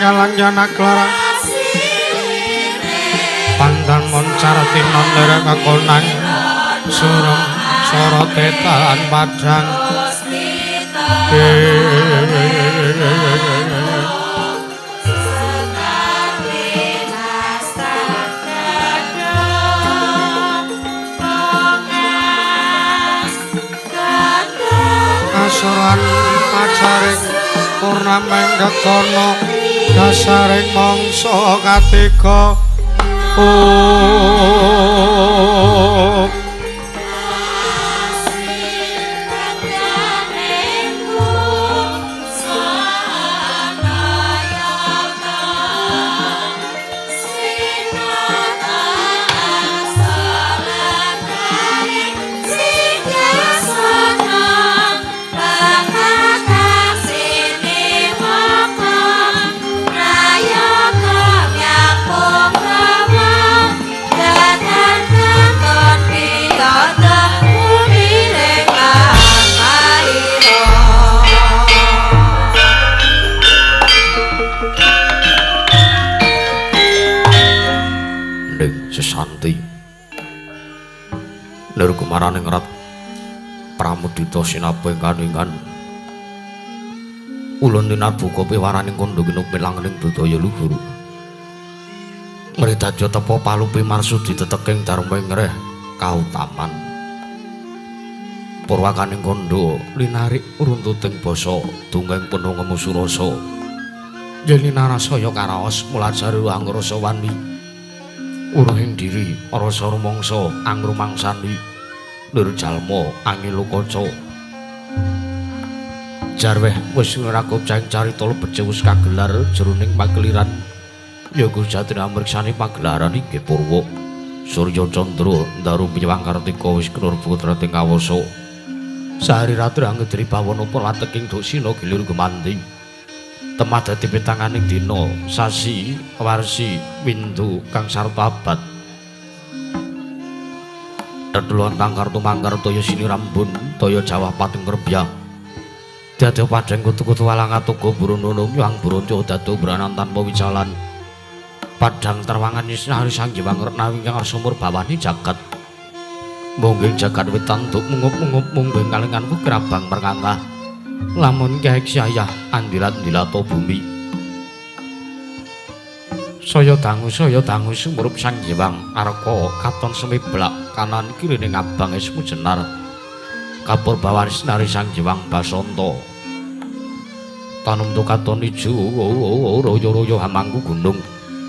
Kalanjana Klara Pandan moncarati nondere kakonang surung sorotetan padang asoran pacaring purnameng gekono dasaring mangsa katiga Lir kumaraning rat pramudita sinapu kaningan ulun tinabuka piwaraning kandha kinupit langening budaya luhur mridadya tepa palupi marsudi teteking dharming ngreh kautaman purwakaning kandha linarik runtuting basa dongeng penuh ngemusu rasa yen narasaya karaos mulajari angrasa wani uruhing diri rasa rumangsa angrumangsani lir jalma angelo kaca jarweh wis ngrakop cang carita lebet wis kagelar jroning pakeliran ya Gusti amriksani pagelaran inggih Purwa Surya Candra Ndaru Piwang Kartika wis kelur putra ting kawasa sahari ratri angedri bawana prateking dosina gilir gumanti temah dadi pitanganing dina sasi warsi windu kang sarta abad tetulon kang kartu mangkar toya sini rambun toya Jawa pating rebya dadi padhang kutu-kutu walang atuga burununung yang bronco dadu branan tanpa wicalan padhang terwangan Sinari Sang Hyang Reknawi kang sumur bawani jagat mungging jagat wetan tuk mungup-mungup mungging kalingan kerabang perkantah lamun kek syayah andirat-ndilato bumi saya dangu sumurup Sang Hyang Arka katon semiblak kanan kirine ngabang esmu jenar kapur bawani Sinari Sang Hyang Basanta tanum tu katon ijo royo-royo hamangku gunung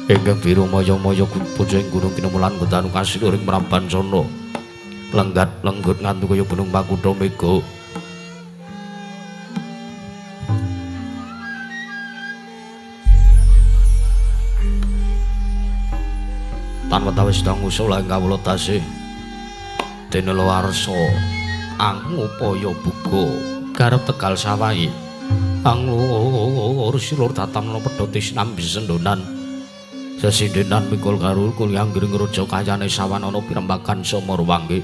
ingkang biru maya-maya pucing gunung kinemulan gedanu kasiluring Mramban Sono lenggat lenggut ngantu kaya gunung Makutha Mega tanpa tawis dangu sola ing kawula tasih dene Lowarsa angupaya buga garep Tegal Sawahi anglur silur tatamna pedhoti sinambi sendonan sesindenan mikul karul kuliang giring raja kayane sawanana pirembagan Samarwangi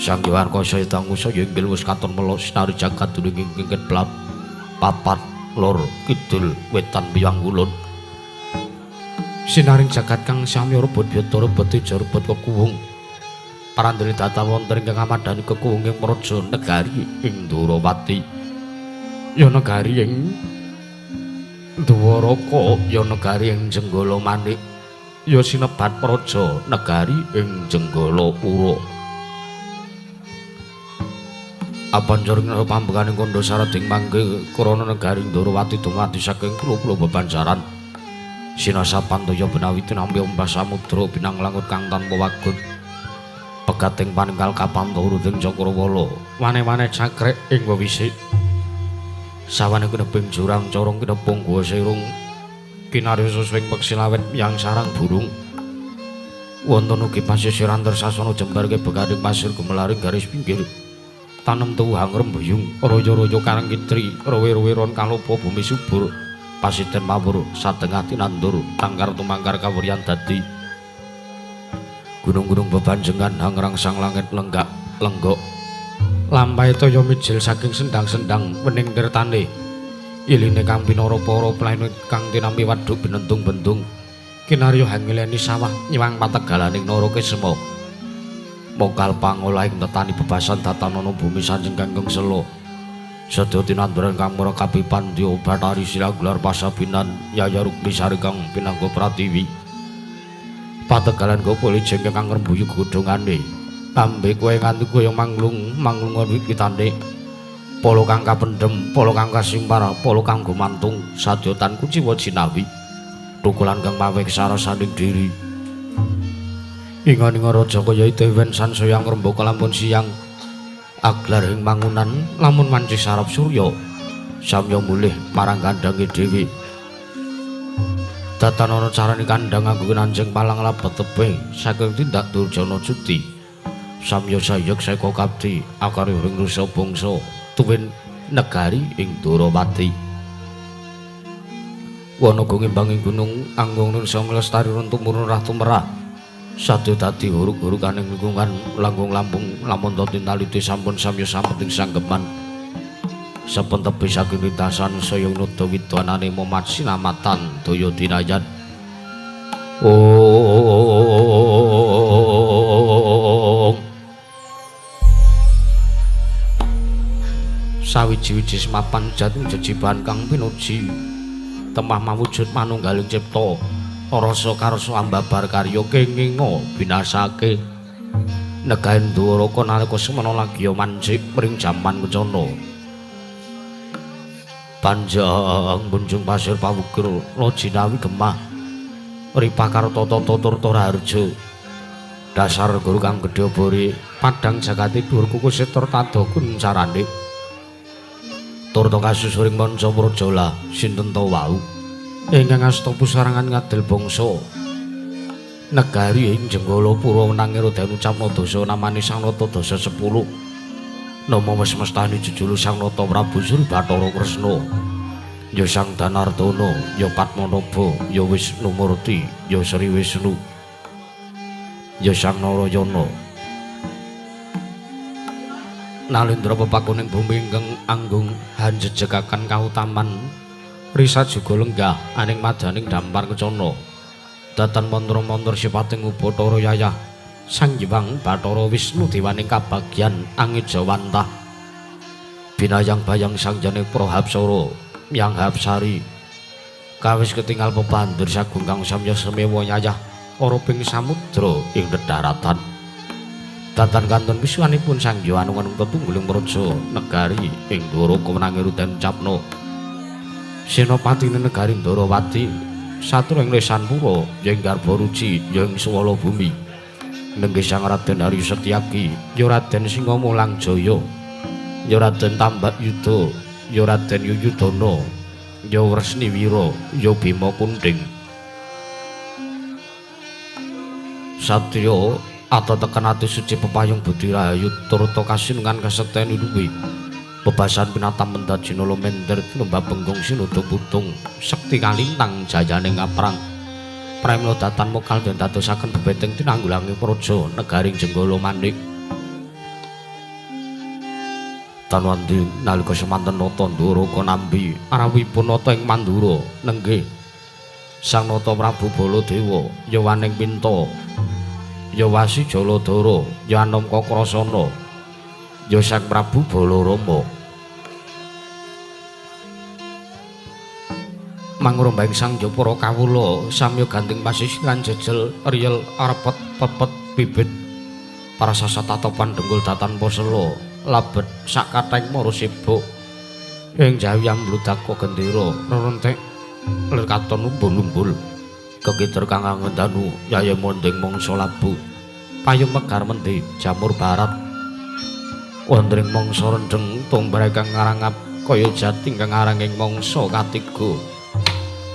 Sang Hyang Kasa dangu saya inggil wis katon melo Sinari jagat duning ingkang blap papat lor kidul wetan biang kulon sinaring jagat kang sami rebut byata rebut ijo rebut kekuwung parandene tata wonten ingkang amadhani kekuwung ing praja negari ing Ndorowati ya negari ing Dwaraka ya negari ing Jenggala Manik ya sinebat praja negari ing Jenggala Pura apanjaring pambeganing kandha sareding mangke krana negari Ndorowati dumadi saking pulo-pulo bebanjaran sinasa pantaya benawi tinampi ombah samudra binang langut kang tanpa wagut pegating paninggal kapanturu ing Cakrawala mane-mane cakrek ing wewisik sawane kineping jurang corong kinepung gua serung kinarya suswing peksi lawet yang sarang burung wonten ugi pasisiran tersasana jembar begading pasir gumelaring garis pinggir tanem tuwuhang rembuyung royo-royo karang kitri rewe-rewe ron kalopo bumi subur pasiten mawur satengah tinandur tangkar tumangkar kawuryan dadi gunung-gunung bebanjengan hangrangsang langit lenggak lenggok lampahe toya mijil saking sendang-sendang wening tirtane iline kang pinara para planet kang tinampi wadhuk binentung-bentung kinarya hangileni sawah nyiwang pategalaning naraka sema mokal pangolahing tetani bebasan tatanana bumi sanjeng kangkung selo sedya tinanduran kang mrekapi pandya Bathari Sila gelar pasabinan Yaya Rukmi Sari kang pinangga pratiwi pategalan gopoli jengke kang rembuyu godhongane ambe kowe nganti kaya manglung wit-witane polo kang kapendhem polo kang kasimpar polo kang gumantung sadyotan kuciwa jinawi tukulan kang paweh sarasaning diri inga-inga raja kaya dewen sansaya ngrembaka lampun siang aglar ing mangunan lamun manci sarap surya samya mulih marang kandhange dhewe datanana carane kandhang nganggo nanjeng palang labet tebeh saking tindak Durjana Juti samya sayek seka kabdi akare ring rusa bangsa tuwin negari ing Ndorowati wanaga ngimbanging gunung anggung nirsa nglestari runtuk murun rah tumerah sadya dadi huruk-hurukaning lingkungan langgung lampung lamun tintaliti sampun samya sampeting sanggeman saben tebih saking lintasan saya nudha widwanane momat sinamatan daya dinayan sawiji-wiji semapan jatuh jejiban kang pinuji temah mawujud manunggaling cipta rasa karsa ambabar karya kenginga binasake negari Ndoraka nalika semana lagi mancik mring jaman kencana panjang bunjung pasir pawukur lojinawi gemah ripakarta tata turta harja dasar guru kang gedhe bori padang jagati dhuwur kukus setor tadakun carane turta kasusuring manca prajola sinten ta wau ingkang asta pusarangan ngadil bangsa negari ing Jenggala Pura nanging den ucapna dosa namane Sang Nata Dasa 10 nama wis mestani jejulu Sang Nata Prabu Sri Bathara Kresna ya Sang Danardana ya Padmanaba ya Wisnumurti ya Sri Wisnu ya Sang Narayana Nalendra pepakuning bumi ingkang anggung hanjejegaken kautaman risat juga lenggah aning madaning dampar kecana datan mantra-mantra sipating Bathara Yayah Sang Hyang Bathara Wisnu Dewaning kabagyan angit jawantah binayang bayang Sang Jane Prahapsara Yang Hapsari kawis ketinggal pepandur sagung kang samya semewa Yayah ora ping samudra ing dedharatan datan kanton pisuwanipun Sang Hyang Anung tetungguling praja negari ing Ndara kewenange ruten capna senopatine negari Ndarawati satru ing Lesanpura ing Garbaruci ing Swala Bumi nenggih Sang Raden Hari Setyaki ya Raden Singamulang Jaya ya Raden Tambakyuda ya Raden Yuyudana ya Wresniwira ya Bima Kunting satriya atateken ati suci pepayung budi rahayu turta kasinungan kaseteni luwi bebasan pinatam mendat jinala mender lomba benggong sinuda putung sekti kalintang jayaning ngaprang pramila datan mokal den dadosaken bebeteng tinanggulangi praja negaring Jenggala Manik tanwandi nalika semanten nata Ndara Konambi arawipun nata ing Mandura nenggih Sang Nata Prabu Baladewa ya Waning Pinta ya Wasi Jaladara ya Anom Kakrasana ya Sang Prabu Balarama mangrombaing Sang Japara kawula samya ganting pasisiran jejel riyel arepet pepet bibit parasasa tatopan denggul datan posela labet sakathing mara sibuk ing jawiyam bludaka gendera rerentek lir katon umbul-umbul kegiter kang ngendanu yaya monding mangsa labu payung megar mendi jamur barat wondring mangsa rendeng tumbrek kang ngarangap kaya jati kang aranging mangsa katiga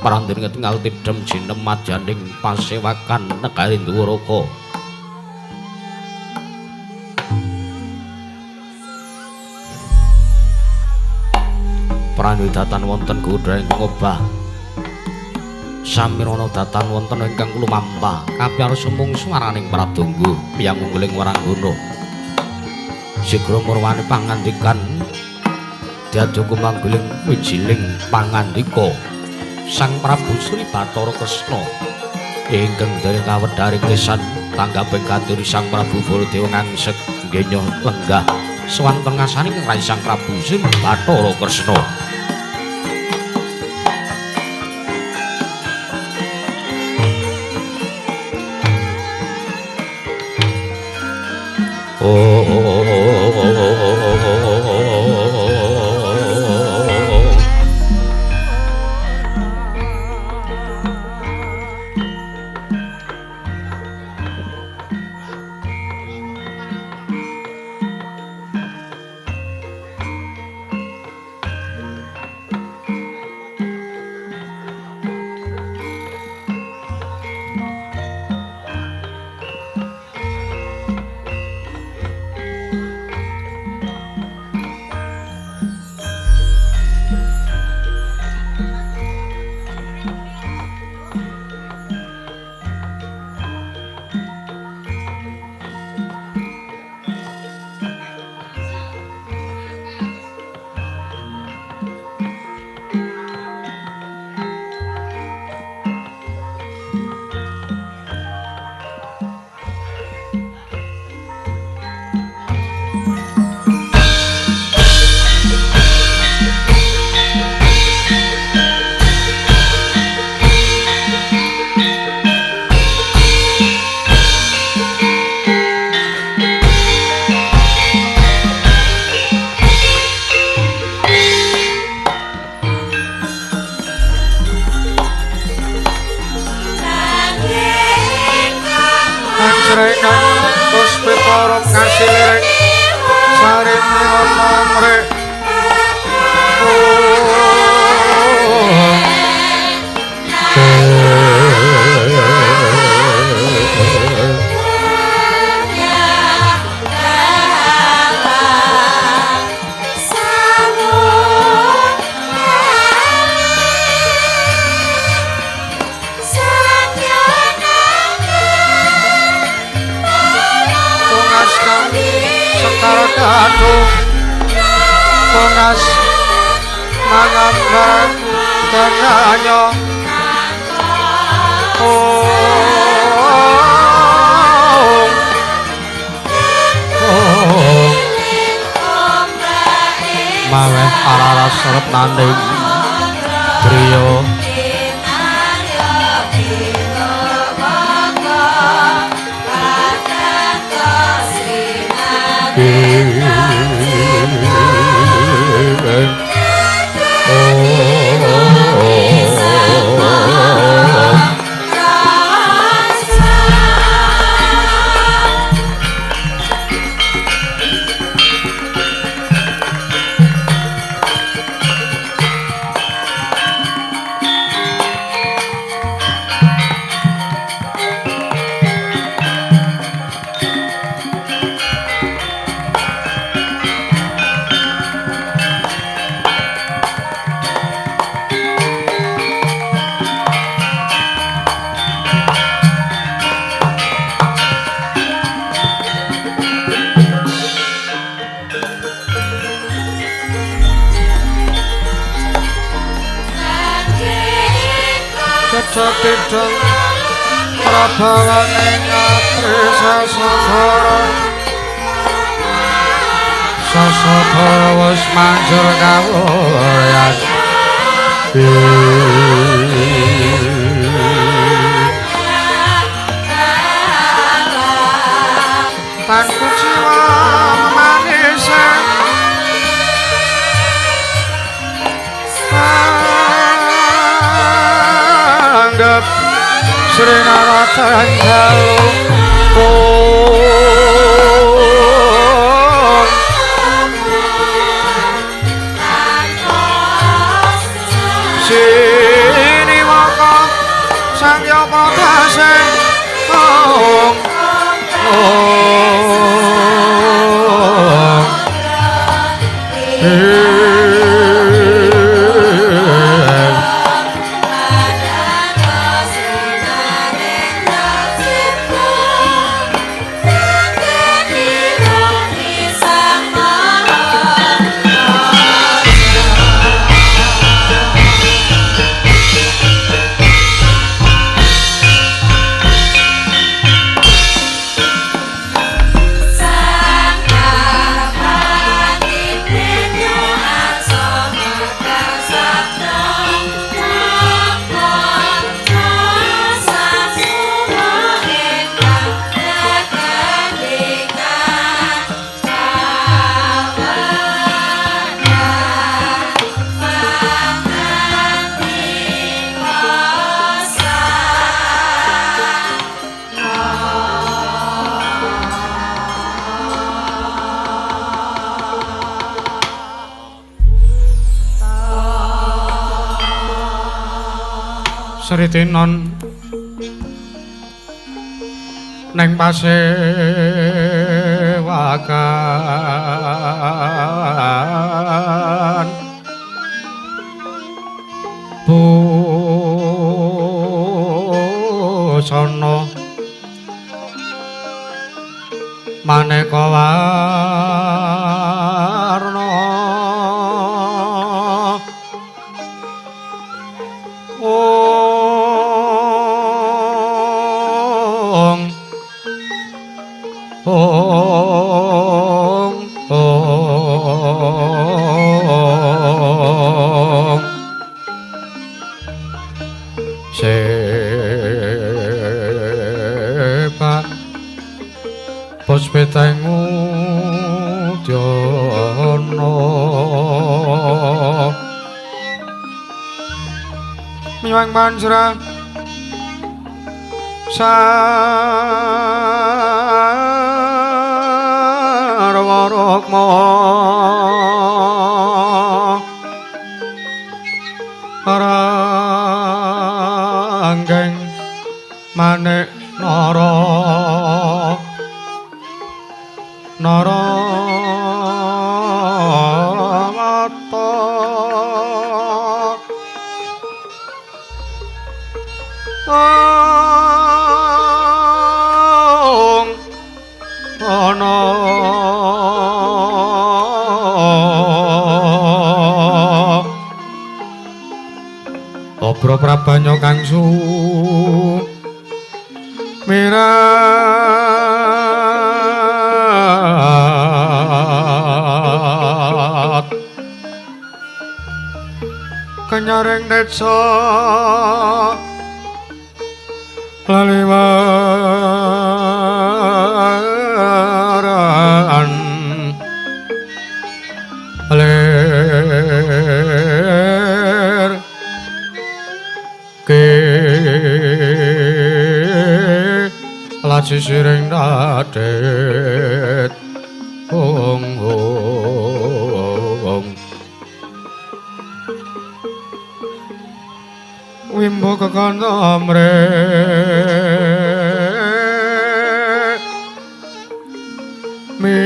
parandir ngetingal tidhem jinem majaning pasewakan negari Dwaraka pranidatan wonten godhaing ngobah samirana datan wonten ingkang lumampah kapiyarsa mung swaraning pradonga piyangungling waranggana sigra murwani pangandikan diaduku mangguling wijiling pangandika Sang Prabu Sri Bathara Kresna ingkang dereng kawedharing lesan tanggaping katuri Sang Prabu Baladewa ngangsek nggenya lenggah swanten ngasaning Rai Sang Prabu Sri Bathara Kresna kudu pengas mangambar dananya maweh araras serep nanding griya Cacapidang prabawane ngatri sasodara wis manjur kawuryan tanpa jiwa manisnya anggap Sri Naratan Sini maka Sangya Pratase Sritinon neng pasewakan busana maneka warna sepak puspeteng udana miwang manjra sarwarokma ranggeng manik nara mata ana Bro Prabanyo kang mirat kenyaring desa laliwaran ler ke laci siring dadet hong hong wimbo kekono mrek mi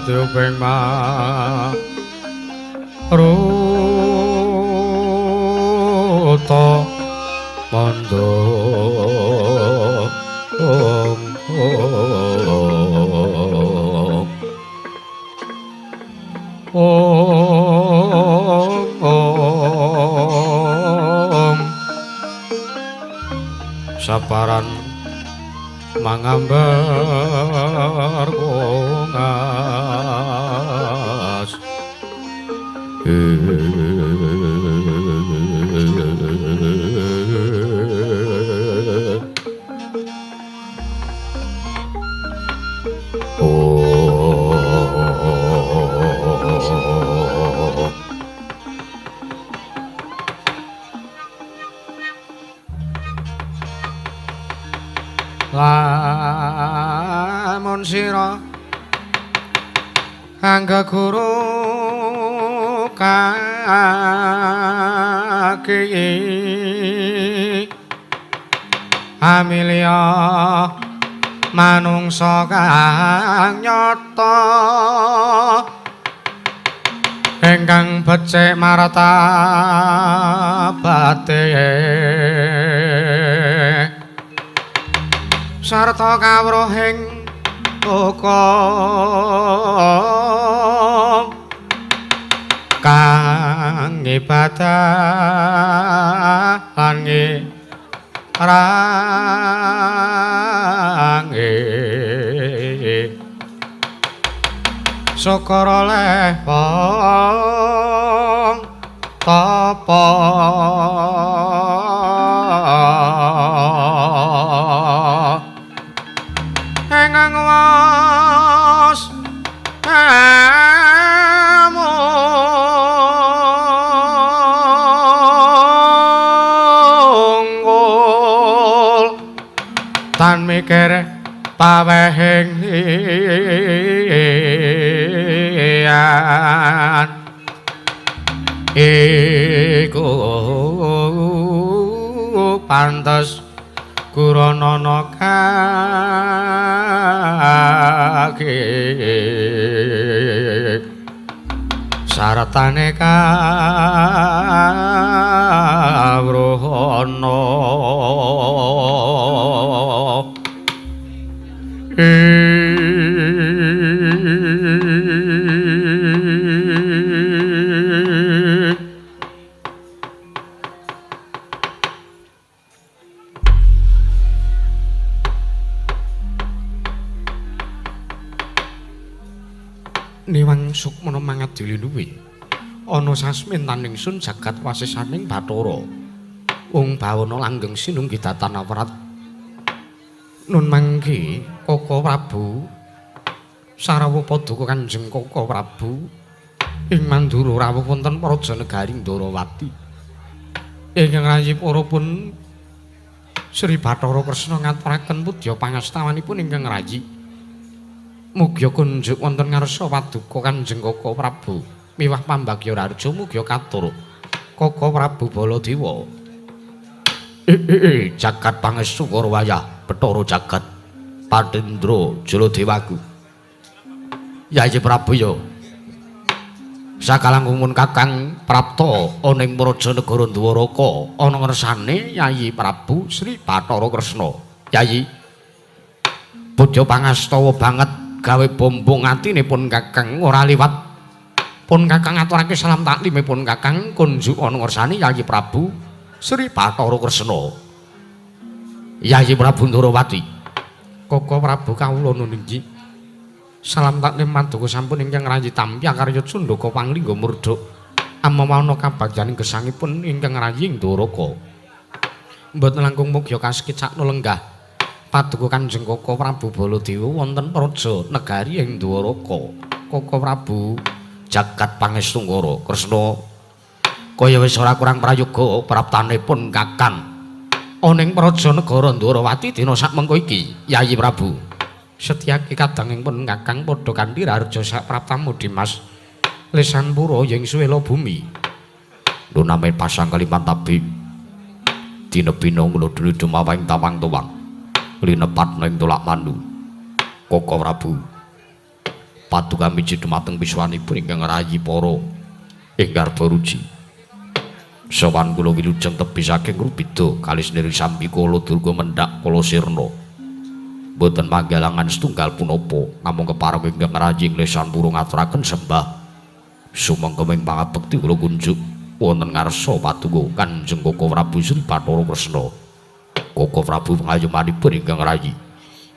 kaduping maruta manda saparan mangambar kongas lamun sira angga guru kaki amilya manungsa kang nyata ingkang becik martabate sarta kawruhing hukum kang ibadah lan ngrange syukur oleh wong tapa enggang was munggul tan mikir pawehing liyan iku pantes Kuranana kaki sartane kawruhana Niwang Sukmana mangadili luwe ana sasmintaning sun jagat wasisaning Bathara wong bawana langgeng sinunggi datanawrat nun mangke Kaka Prabu sarawuh paduka Kanjeng Kaka Prabu ing Mandura rawuh wonten Praja Negari Ndarawati ingkang rayipun Sri Bathara Kresna ngaturaken pudya pangastawanipun ingkang rayi mugia kunjuk wonten ngarsa paduka Kanjeng Kaka Prabu miwah pambagya rarja mugia katur Kaka Prabu Baladewa jagat pangestu Korwayah Bathara jagat Pandendra Jaladewaku Yayi Prabu ya Sakalangkung Kakang Prapta ana ing Prajanegara Dwaraka ana ngersane Yayi Prabu Sri Bathara Kresna. Yayi bodho pangastawa banget gawe bombong atinipun Kakang ora liwat. Pun Kakang aturake salam taklimipun Kakang kunjuk ana ngersane Yayi Prabu Sri Bathara Kresna. Yayi Prabu Ndrawati. Koko Prabu kawula nuningi. Salam taklim mantuku sampun ingkang rayi tampi karya Cundaka Panglingga Murdha. Amawana kabagyaning gesangipun ingkang rayi ing Dwaraka. Mboten langkung mugya kasekicakna lenggah paduka Kanjeng Koko Prabu Baladewa wonten praja negari ing Dwaraka. Koko Prabu jagat pangestunggara Kresna kaya wis ora kurang prayoga praptanipun Kakang ana ing praja negara Ndwarawati dina sakmengko iki. Yayi Prabu Setyaki kadangipun Kakang padha kanthi raharja sak praptamu Dimas Lesanpura ing suwela bumi. Luname pasang Kalimantabi dinebina ngludhuni dumawahing tawang-tawang linepat ning tolak mandu. Koko Prabu paduka miji dumateng biswanipun ingkang rayi para ing garba ruji. Sowan kula wilujeng tebih saking Rubida kalis niri sambi kala durga mendhak kala sirna. Boten manggalangan setunggal punapa namung kepareng ingkang rayi ing Lesanpura ngaturaken sembah sumangga ing pangabekti kula kunjuk wonten ngarsa paduka Kanjeng Koko Prabu Sri Bathara Kresna. Koko Prabu pangayomanipun ingkang rayi.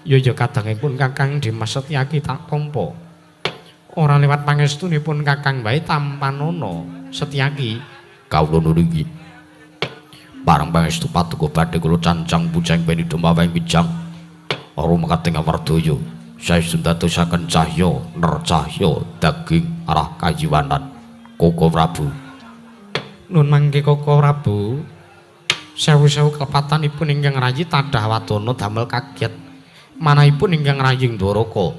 Ya kadangipun Kakang Dimas Setyaki tak tampa. Ora liwat pangestunipun Kakang wae tampanana Setyaki kawula nuringi. Bareng pangestu paduka badhe kula cancang pucang beni dumawahing wijang arum kating amardaya saestu dadosaken cahya nercahya daging arah kayiwanan. Koko Prabu nun mangke Koko Prabu sewu-sewu kepatanipun ingkang rayi tadah wadana damel kaget manahipun ingkang rayi ing Dwaraka.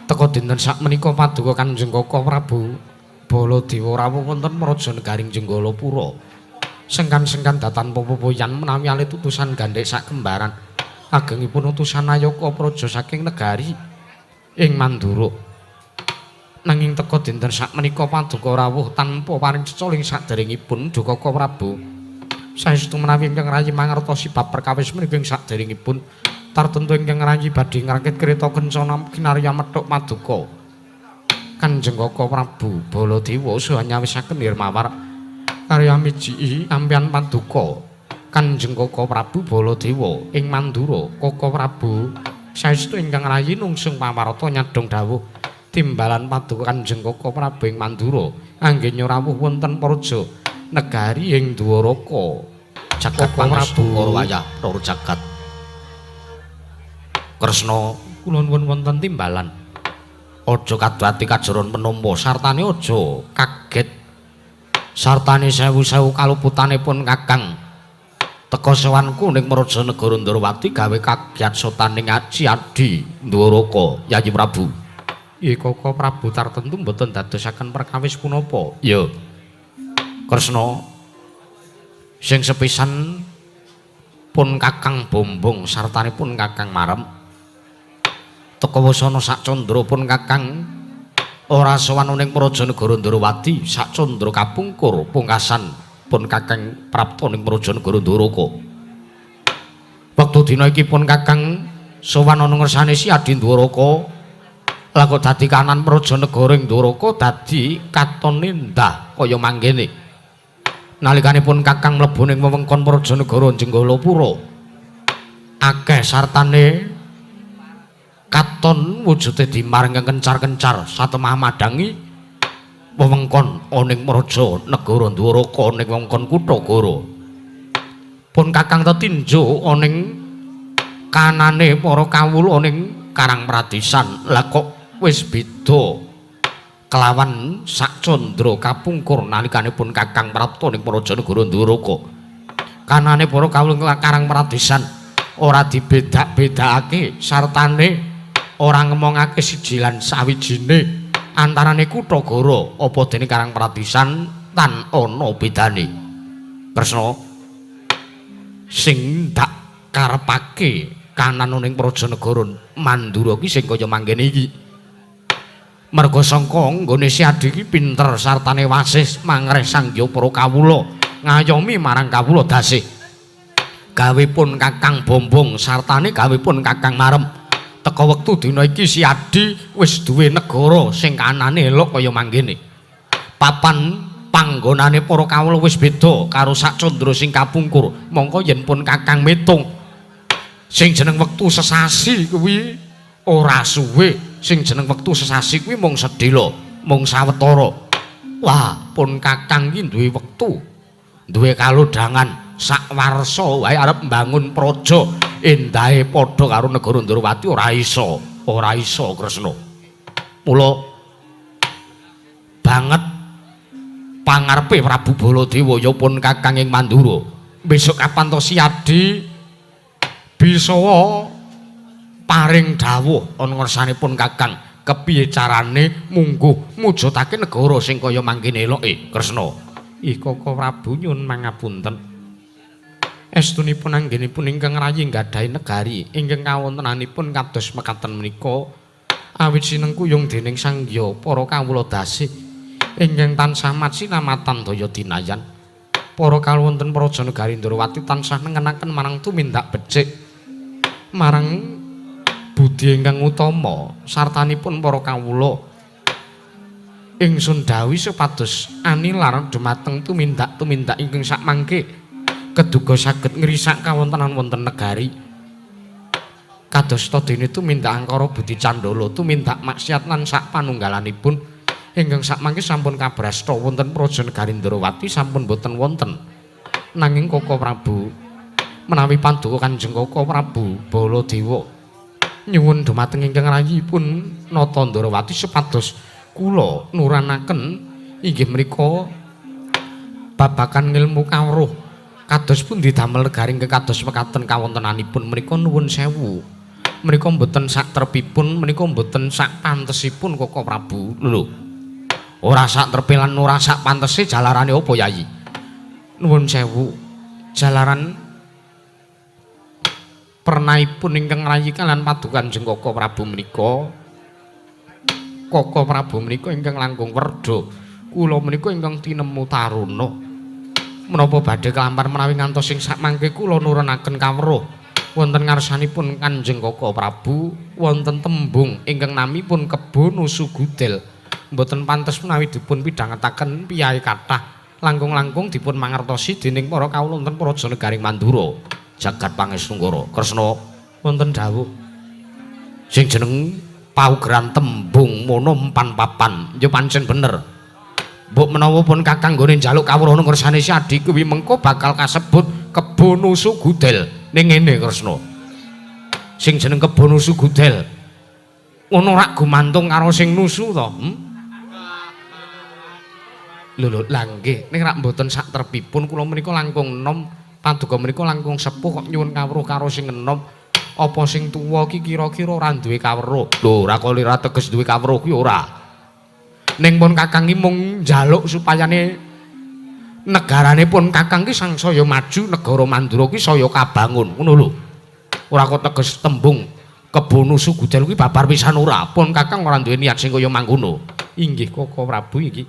Teka dinten sakmenika paduka Kanjeng Koko Prabu Baladewa rawuh wonten Prajanagaring Jenggalapura. Sengkan-sengkan datan popoyan menawi alit utusan gandhek sak kembaran agengipun utusan Ayaka praja saking negari ing Mandura. Nanging teka dinten sakmenika paduka rawuh tanpa paring cecoling saderengipun Duka Koko Prabu saestu menawi ingkang rayi mangertosi bab perkawis menika ing saderengipun tartentu ingkang rayi badhe ngrakit kreta kencana kinarya methuk paduka Kanjeng Koko Prabu Baladewa saha nyawisaken nirmawar karya miji ampian paduka Kanjeng Koko Prabu Baladewa ing Mandura. Koko Prabu saestu ingkang rayi nungsung pawarta nyadong dawuh timbalan paduka Kanjeng Koko Prabu ing Mandura anggenya rawuh wonten praja negari ing Dwaraka. Jagat Prabu wayah para jagat Kresna kula nuwun wonten timbalan aja kadwati kajeron menapa sartane aja kaget sartane sewu-sewu kaluputanipun Kakang teka sowanku ning Prajanegara Ndrawati gawe kagyat sotaning aji adi Ndwaraka. Yayi Prabu Nggih Koko Prabu tartentu mboten dadosaken perkawis punapa. Ya Kresna sing sepisan pun Kakang Bombong sartanipun Kakang Marem teka wasana sak candra pun Kakang ora sowan ning Prajanegara Ndrawati sak candra kapungkur pungkasan pun Kakang prapta ning Prajanegara Ndwaraka. Wektu dina iki pun Kakang sowan ana ngersane Si Adi Ndwaraka laku dadi kanan Prajanegara ing Ndwaraka dadi katone ndah kaya manggene. Nalikanipun Kakang mlebu ning wewengkon Prajanegara Jenggalapura akeh sartane katon wujude dimaring kencar-kencar satemah madangi wewengkon oning Prajanegara Ndwaraka ning wewengkon Kutagara. Pun Kakang tetinjo oning kanane para kawula ning Karang Pradisan. Lah kok wis beda kelawan sak candra kapungkur nalikanipun Kakang prapta ning Prajanegara Ndwaraka. Kanane para kawula Karang Pradisan ora dibedak-bedakake sartane ora ngemongake siji lan sawijine antarane Kutagara apa dene Karang Pradisan tan ana bedane. Kresna sing dak karepake kanan ning Prajanegara Mandura ki sing kaya manggene iki Merga sangka nggone si Adi iki pinter sartane wasis mangreh sangya para kawula ngayomi marang kawula dasih. Gawe pun Kakang Bombong sartane gawe pun Kakang Marem. Teka wektu dina iki si Adi wis duwe negara sing kanane elok kaya manggene. Papan panggonane para kawula wis beda karo sak candra sing kapungkur. Mongko yen pun Kakang metung sing jeneng wektu sesasi kuwi ora suwe, sing jeneng wektu sesasi kuwi mung sedhela, mung sawetara. Wah, pun Kakang iki duwe wektu, duwe kalodhangan sak warsa wae arep mbangun praja endahe padha karo negara Ndrawati ora iso Kresna. Mula banget pangarepe Prabu Baladewa ya pun Kakang ing Mandura. Besok kapan to si Adi bisa paring dawuh ana ngarsanipun Kakang kepiye carane mungguh mujudake negara sing kaya mangkene eloke Kresna. Ih Koko Prabu nyuwun mangapunten. Estunipun anggenipun ingkang rayi nggadahi negari ingkang kawontenanipun kados mekaten menika awit sinengkuyung dening Sangya para kawula dasih ingkang tansah matsinamatan daya dinayan. Para kawonten praja negari Ndrawati tansah nengenaken marang tumindak becik marang budi ingkang utama sartanipun para kawula ingsun dawuh supados anilar dumateng tumindak-tumindak ingkang sakmangke keduga saged ngrisak kawontenan wonten negari kadosta dene tumindak angkara budi candala tumindak maksiat lan sak panunggalanipun ingkang sakmangke sampun kabrasta wonten praja negari Ndrawati sampun boten wonten nanging Koko Prabu menawi panduka Kanjeng Koko Prabu Baladewa nyuwun dumateng ingkang rayipun nata Ndrawati supados kula nuranaken inggih menika babagan ilmu kawruh kados pundi damel negaring kekados mekaten kawontenanipun menika nuwun sewu menika mboten sak trepipun menika mboten sak pantesipun Koko Prabu lho ora sak trepe lan ora sak pantese jalarane apa Yayi nuwun sewu jalaran pernaipun ingkang rayi kalian padukan Kanjeng Koko Prabu menika Koko Prabu menika ingkang langkung werda kula menika ingkang tinemu taruna menapa badhe kelampar menawi ngantos sing sakmangke kula nurunaken kawruh wonten ngarsanipun Kanjeng Koko Prabu wonten tembung ingkang namipun Kebo Nusu Gudel mboten pantes menawi dipun pidhangetaken piyayi kathah langkung-langkung dipun mangertosi dening para kawula wonten praja negaring Mandura jagat pangestunggara Kresna wonten dawuh sing jeneng paugeran tembung mono empan papan ya pancen bener. Mbok menawa pun Kakang nggone njaluk kawruh ngersane si Adi kuwi mengko bakal kasebut Kebo Nusu Gudel ning ngene Kresna. Sing jeneng Kebo Nusu Gudel. Ngono rak gumantung karo sing nusu to. Lho lha nggih ning rak mboten sak trepipun kula menika langkung enom paduka menika langkung sepuh kok nyuwun kawruh karo sing enom. Apa sing tuwa iki kira-kira ora duwe kawruh. Lho ora kok ora teges duwe kawruh kuwi ora. Ning pun Kakang iki mung njaluk supayane negarane pun Kakang ki sangsaya maju negara Mandura ki saya kabangun ngono lho. Ora kok teges tembung Kebo Nusu Gudel kuwi babar pisan ora. Pun Kakang ora duwe niat sing kaya mangkono. Inggih Koko Prabu iki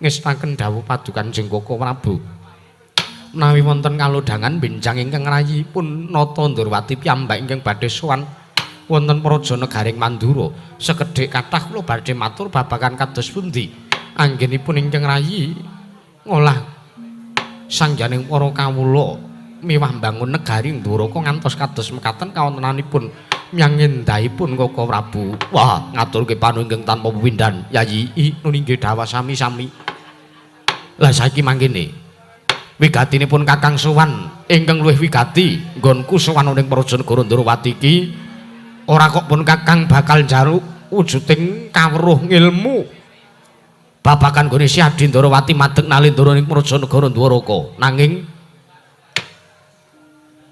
ngestaken dawuh padukan Kanjeng Koko Prabu. Menawi wonten kalodhangan benjang ingkang rayipun nata Ndrawati piyambak ingkang badhe sowan wonten praja negaring Mandura sekedhik kathah kula badhe matur babagan kados pundi anggenipun ingkang rayi ngolah sangjaning para kawula miwah mbangun negari Ndoraka ngantos kados mekaten kawontenanipun nyangendahipun Koko Prabu. Wah ngaturke panuwun tanpa pepindhan Yayi nun inggih dawuh sami-sami. Lah saiki mangkene wigatinipun Kakang sowan ingkang luwih wigati nggonku sowan ing praja negara Ndrawati iki ora kok pun Kakang bakal njaluk wujuding kawruh ngilmu babagan gone si Adi Ndrawati madeg nalindra ning praja negara Ndwaraka nanging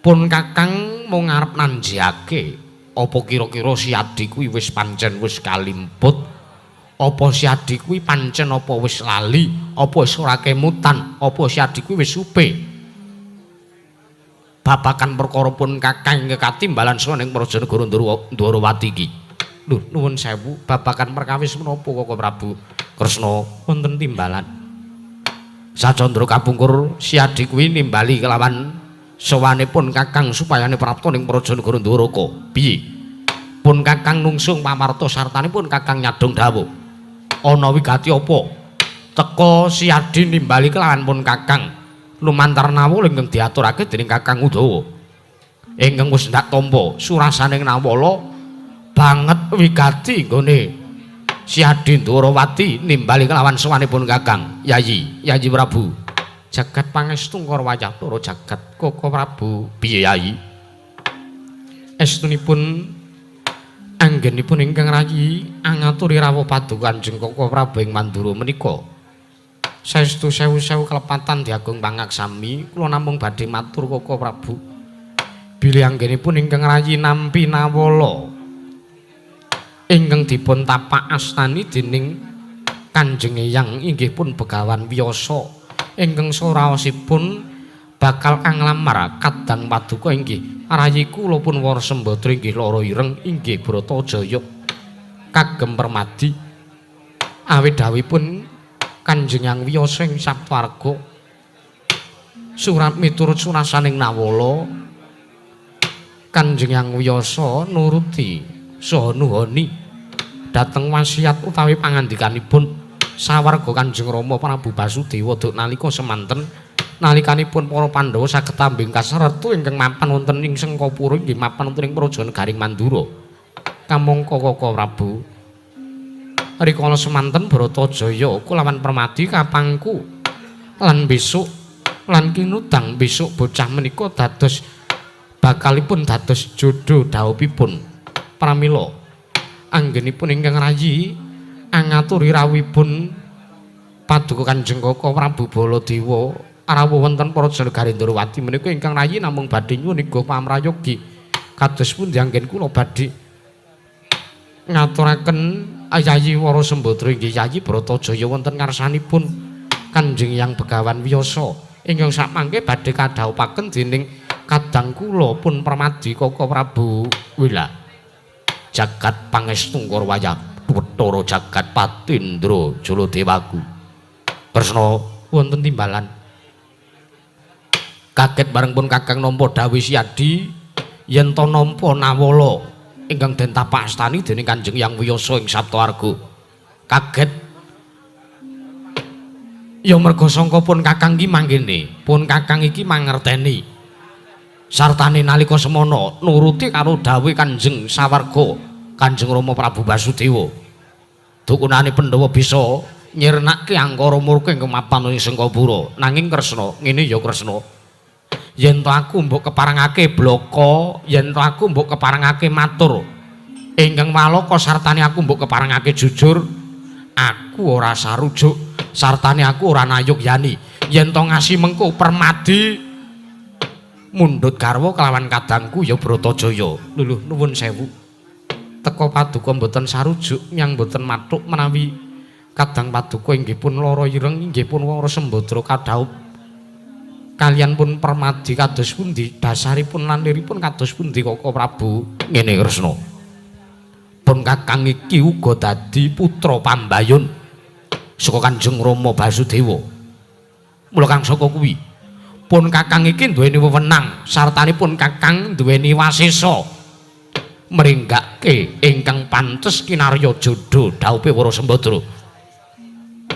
pun Kakang mung ngarep nanjiyake apa kira-kira si Adi kuwi wis pancen wis kalimput apa si Adi kuwi pancen apa wis lali apa wis ora kemutan apa si Adi kuwi wis supe babagan perkara pun Kakang kekatimbalan saha ning praja negara Ndwarawati iki Lho nuwun sewu babakan perkawis menapa Koko Prabu Kresna wonten timbalan. Sacandra kapungkur si Adi kuwi nimbali kelawan sawanipun Kakang supayane prapta ning Prajanegara Ndoroko. Piye? Pun Kakang nungsung pamarta sartanipun Kakang nyadong dawuh. Ana wigati apa? Teka si Adi nimbali kelawan pun Kakang lumantar nawala ingkang diaturake dening Kakang Udawa. Ingkang wis ndak tampa surasaning nawala banget wigati nggone si Adi Ndorowati nimbali kelawan sawanipun Kakang Yayi Prabu. Jagat pangestu Karwayah para jagat Koko Prabu. Piye Yayi? Estunipun anggenipun ingkang rayi angaturi rawuh paduka Kanjeng Koko Prabu ing Mandura menika. Saestu sewu-sewu kelepatan diagung pangaksami kula namung badhe matur Koko Prabu. Bilih anggenipun ingkang rayi nampi nawala ingkang dipun tapak astani dening Kanjeng Eyang inggih pun Begawan Wiyasa ingkang saraosipun bakal anglamar kadang paduka inggih rayi kula pun Warasembadra inggih lara ireng inggih Bratajaya kagem permadi awit dawuhipun Kanjeng Yang Wiyasa ing Saptawarga surat miturut surasaning nawala Kanjeng Yang Wiyasa nuruti saha nuhoni dhateng wasiat utawi pangandikanipun sawarga Kanjeng Rama Prabu Basudewa duk nalika semanten nalikanipun para Pandhawa saged tambing kasretu ingkang mapan wonten ing Sengkapura inggih mapan wonten ing Prajanagaring Mandura. Kamangka Koko Prabu rikala semanten Bratajaya kulawan Permadi kapangku lan besok lan kinudang besok bocah menika dados bakalipun dados jodho dhawuhipun. Pramila anggenipun ingkang rayi angaturi rawuhipun paduka Kanjeng Koko Prabu Baladewa rawuh wonten Prajanagaring Ndorowati menika ingkang rayi namung badhe nyuwun inggih pamrayogi kados pundi anggen kula badhe ngaturaken Yayi Warasembadra inggih Yayi Bratajaya wonten ngarsanipun Kanjeng Yang Begawan Wiyasa ingkang samangke badhe kadhawuhaken dening kadang kula pun Permadi Koko Prabu Wila. Jagat pangestu Karwayah Bathara jagat Patindra Jaladewaku. Kresna wonten timbalan. Kaget bareng pun Kakang nampa dawuh Si Adi yen to nampa nawala ingkang den tapak astani dening Kanjeng Yang Wiyasa ing Saptawarga. Kaget ya merga sangka pun Kakang iki manggene, pun Kakang iki mangerteni sartane nalika semana nuruti karo dawuh Kanjeng sawarga Kanjeng Rama Prabu Basudewa. Dukunane Pandhawa bisa nyirnake angkara murka ing kemapan ing Sengkapura. Nanging Kresna, ngene ya Kresna. Yen to aku mbok keparengake blaka, yen to aku mbok keparengake matur, ingkang malaka sartane aku mbok keparengake jujur, aku ora sarujuk, sartane aku ora nayogyani. Yen to ngasi mengko Permadi mundhut garwa kelawan kadangku ya Bratajaya. Lho nuwun sewu. Teka paduka mboten sarujuk nyang mboten mathuk menawi kadang paduka inggih pun lara ireng inggih pun Warasembadra kadhawuh kaliyan pun Permadi kados pundi dasaripun lan liripun kados pundi Koko Prabu. Ngene Kresna. Pun Kakang iki uga dadi putra pambayun saka Kanjeng Rama Basudewa. Mula kang saka kuwi pun Kakang iki duweni wewenang sartanipun Kakang duweni wasesa meringgake ingkang pantes kinarya jodho dhawuhe Warasembadra.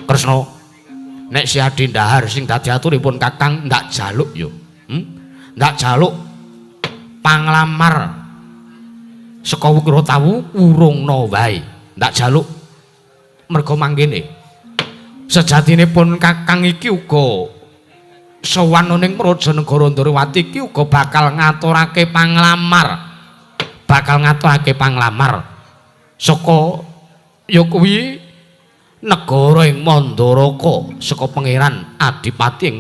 Kresna, nek Si Adi ndahar sing dadi aturipun Kakang ndak jaluk ya. Ndak jaluk panglamar saka Wiratawu urungna wae. Ndak jaluk merga mangkene. Sejatinipun Kakang iki uga sowan ning Prajanegara Ndorowati iki uga bakal ngaturake panglamar. Bakal ngaturake panglamar saka ya kuwi negara ing Mandaraka saka pangeran Adipati ing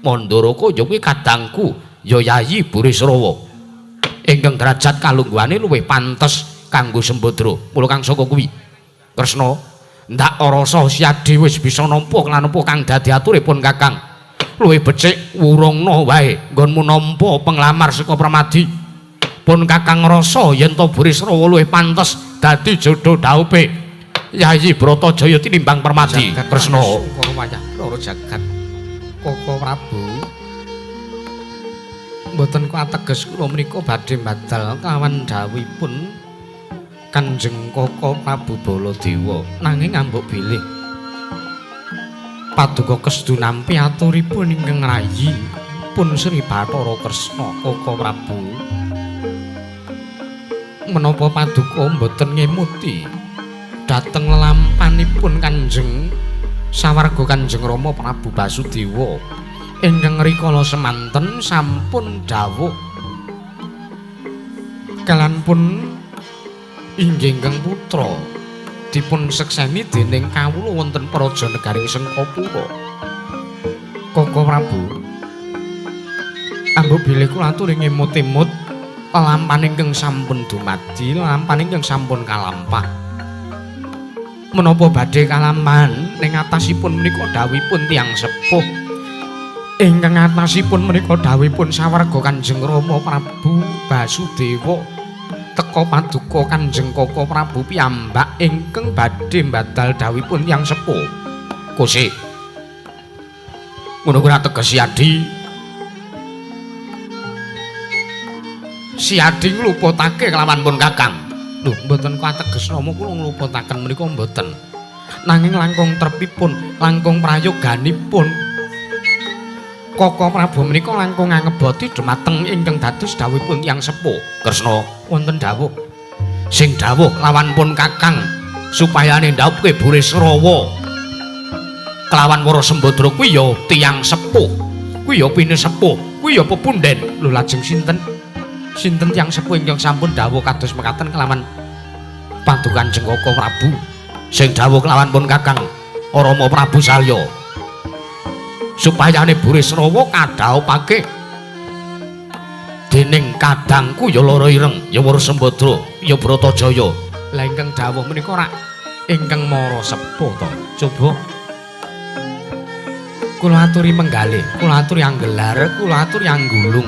Mandaraka ya kuwi kadangku ya Yayi Burisrawa ingkang derajat kalungguhane luwih pantes kanggo Sembadra. Mula kang saka kuwi Kresna ndak rasa Si Adi wis bisa nampa lan apa kang dadi aturipun Kakang. Luwih becik wurungna wae nggonmu nampa penglamar saka Permadi. pun Kakang ngrasa yen to Burisrawa luwih pantes dadi jodho dhaupe Yayi Bratajaya tinimbang Permati. Kresna para wayah loro jagat. Koko Prabu. Mboten kok ateges kula menika badhe mbadal kawan dawuhipun Kanjeng Koko Prabu Baladewa nanging ambuk bilih paduka kestu nampi aturipun ingkang rayi pun Sri Bathara Kresna Koko Prabu. Menapa paduka mboten ngemuti dhateng lelampanipun Kanjeng sawarga Kanjeng Rama Prabu Basudewa ingkang rikala semanten sampun dawuh kelan pun inggih ingkang putra dipun sekseni dening kawula wonten praja negaring Sengkapura. Koko Prabu ambuk bilih kula aturi ngemut-emut lampahan ingkang sampun dumadi lampahan ingkang sampun kalampah menapa badhe kalampahan ning atasipun menika dawuhipun tiyang sepuh ingkang atasipun menika dawuhipun sawarga Kanjeng Rama Prabu Basudewa teka paduka Kanjeng Koko Prabu piyambak ingkang badhe mbadal dawuhipun tiyang sepuh. Kusik ngono kuwi ateges Si Adi ngluputake kelawan pun Kakang. Lho, mboten kok ateges nama kula ngluputaken menika mboten. Nanging langkung trepipun, langkung prayoganipun Koko Prabu menika langkung ngangeboti dhumateng ingkang dados dawuhipun tiyang sepuh. Kresna wonten dawuh. Sing dawuh lawan pun Kakang supaya nindhakke Burisrawa kelawan Wara Sembadra kuwi ya tiyang sepuh. Kuwi ya pinesepuh, kuwi ya pepunden. Lho lajeng sinten? Sinten tiyang sepuh ingkang sampun dawuh kados mekaten kelawan paduka Kanjeng Koko Prabu sing dawuh kelawan pun Kakang Rama Prabu Salya supayane Burisrawa kadhaupake dening kadangku ya lara ireng ya Wara Sembadra ya Bratajaya. Lah ingkang dawuh menika rak ingkang mara sepuh to. Coba kula aturi menggalih, kula aturi anggelar, kula aturi anggulung.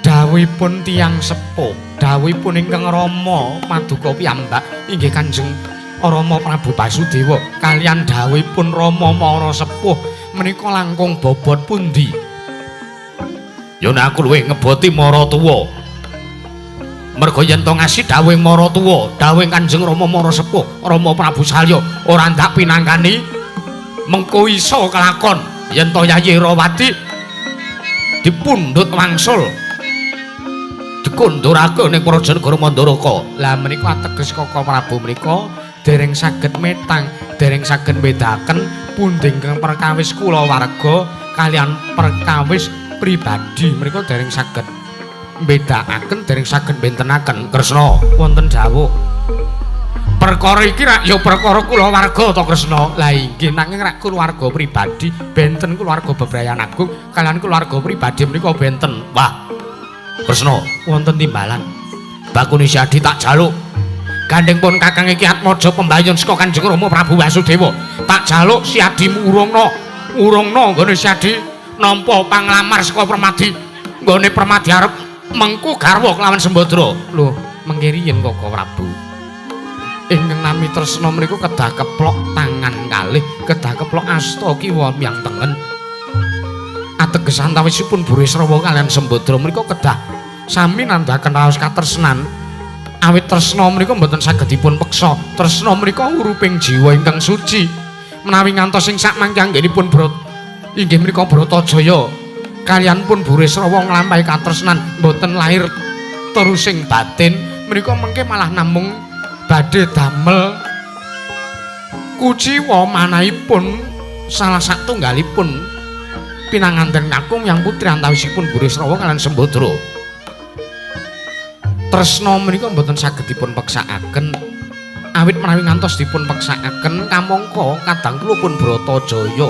Dawuhipun tiyang sepuh, dawuhipun ingkang Rama Paduka piyambak inggih Kanjeng Rama Prabu Basudewa kaliyan dawuhipun Rama Mara Sepuh menika langkung bobot pundi? Ya nek aku luwih ngeboti Mara Tuwa. Merga yen to ngasih dawuhing Mara Tuwa, dawuhing Kanjeng Rama Mara Sepuh, Rama Prabu Salya ora ndak pinangkani mengko iso kelakon yen to Yayi Rawati dipundhut wangsul dikundurake ning Praja Negara Mandaraka. Lah menika ateges Koko Prabu menika dereng saged metang, dereng saged bedaken pundi ingkang perkawis kulawarga kalian perkawis pribadi menika dereng saged bedakaken, dereng saged bentenaken. Kresna wonten dawuh perkara iki rak ya perkara kulawarga to Kresna. Lah inggih nanging rak kulawarga pribadi benten kulawarga Bebrayan Agung kalian kulawarga pribadi menika benten. Wah Kresna wonten timbalan bakune Si Adi tak jaluk gandeng pun Kakang iki Atmaja pembayun saka Kanjeng Rama Prabu Basudewa tak jaluk Si Adi urungna nggone Si Adi nampa panglamar saka Permadi nggone Permadi arep mengku garwa kelawan Sembadra. Lho mengke riyen Koko Prabu ingkang nami tresna mriku kedah keplok tangan kalih kedah keplok asta kiwa miyang tengen ateges antawisipun Burisrawa kaliyan Sembadra menika kedah sami nandhaken raos katresnan awit tresna menika mboten saged dipun peksa. Tresna menika uruping jiwa ingkang suci menawi ngantos ing sak mangkanggenipun inggih menika Bratajaya kaliyan pun Burisrawa nglampahi katresnan mboten lahir terusing batin menika mengke malah namung badhe damel kuciwa manahipun salah satunggalipun pinanganten kakung yang putri antawisipun Burisrawa kaliyan Sembadra. Tresna menika mboten saged dipun peksakaken awit menawi ngantos dipun peksakaken kamangka kadang kula pun Bratajaya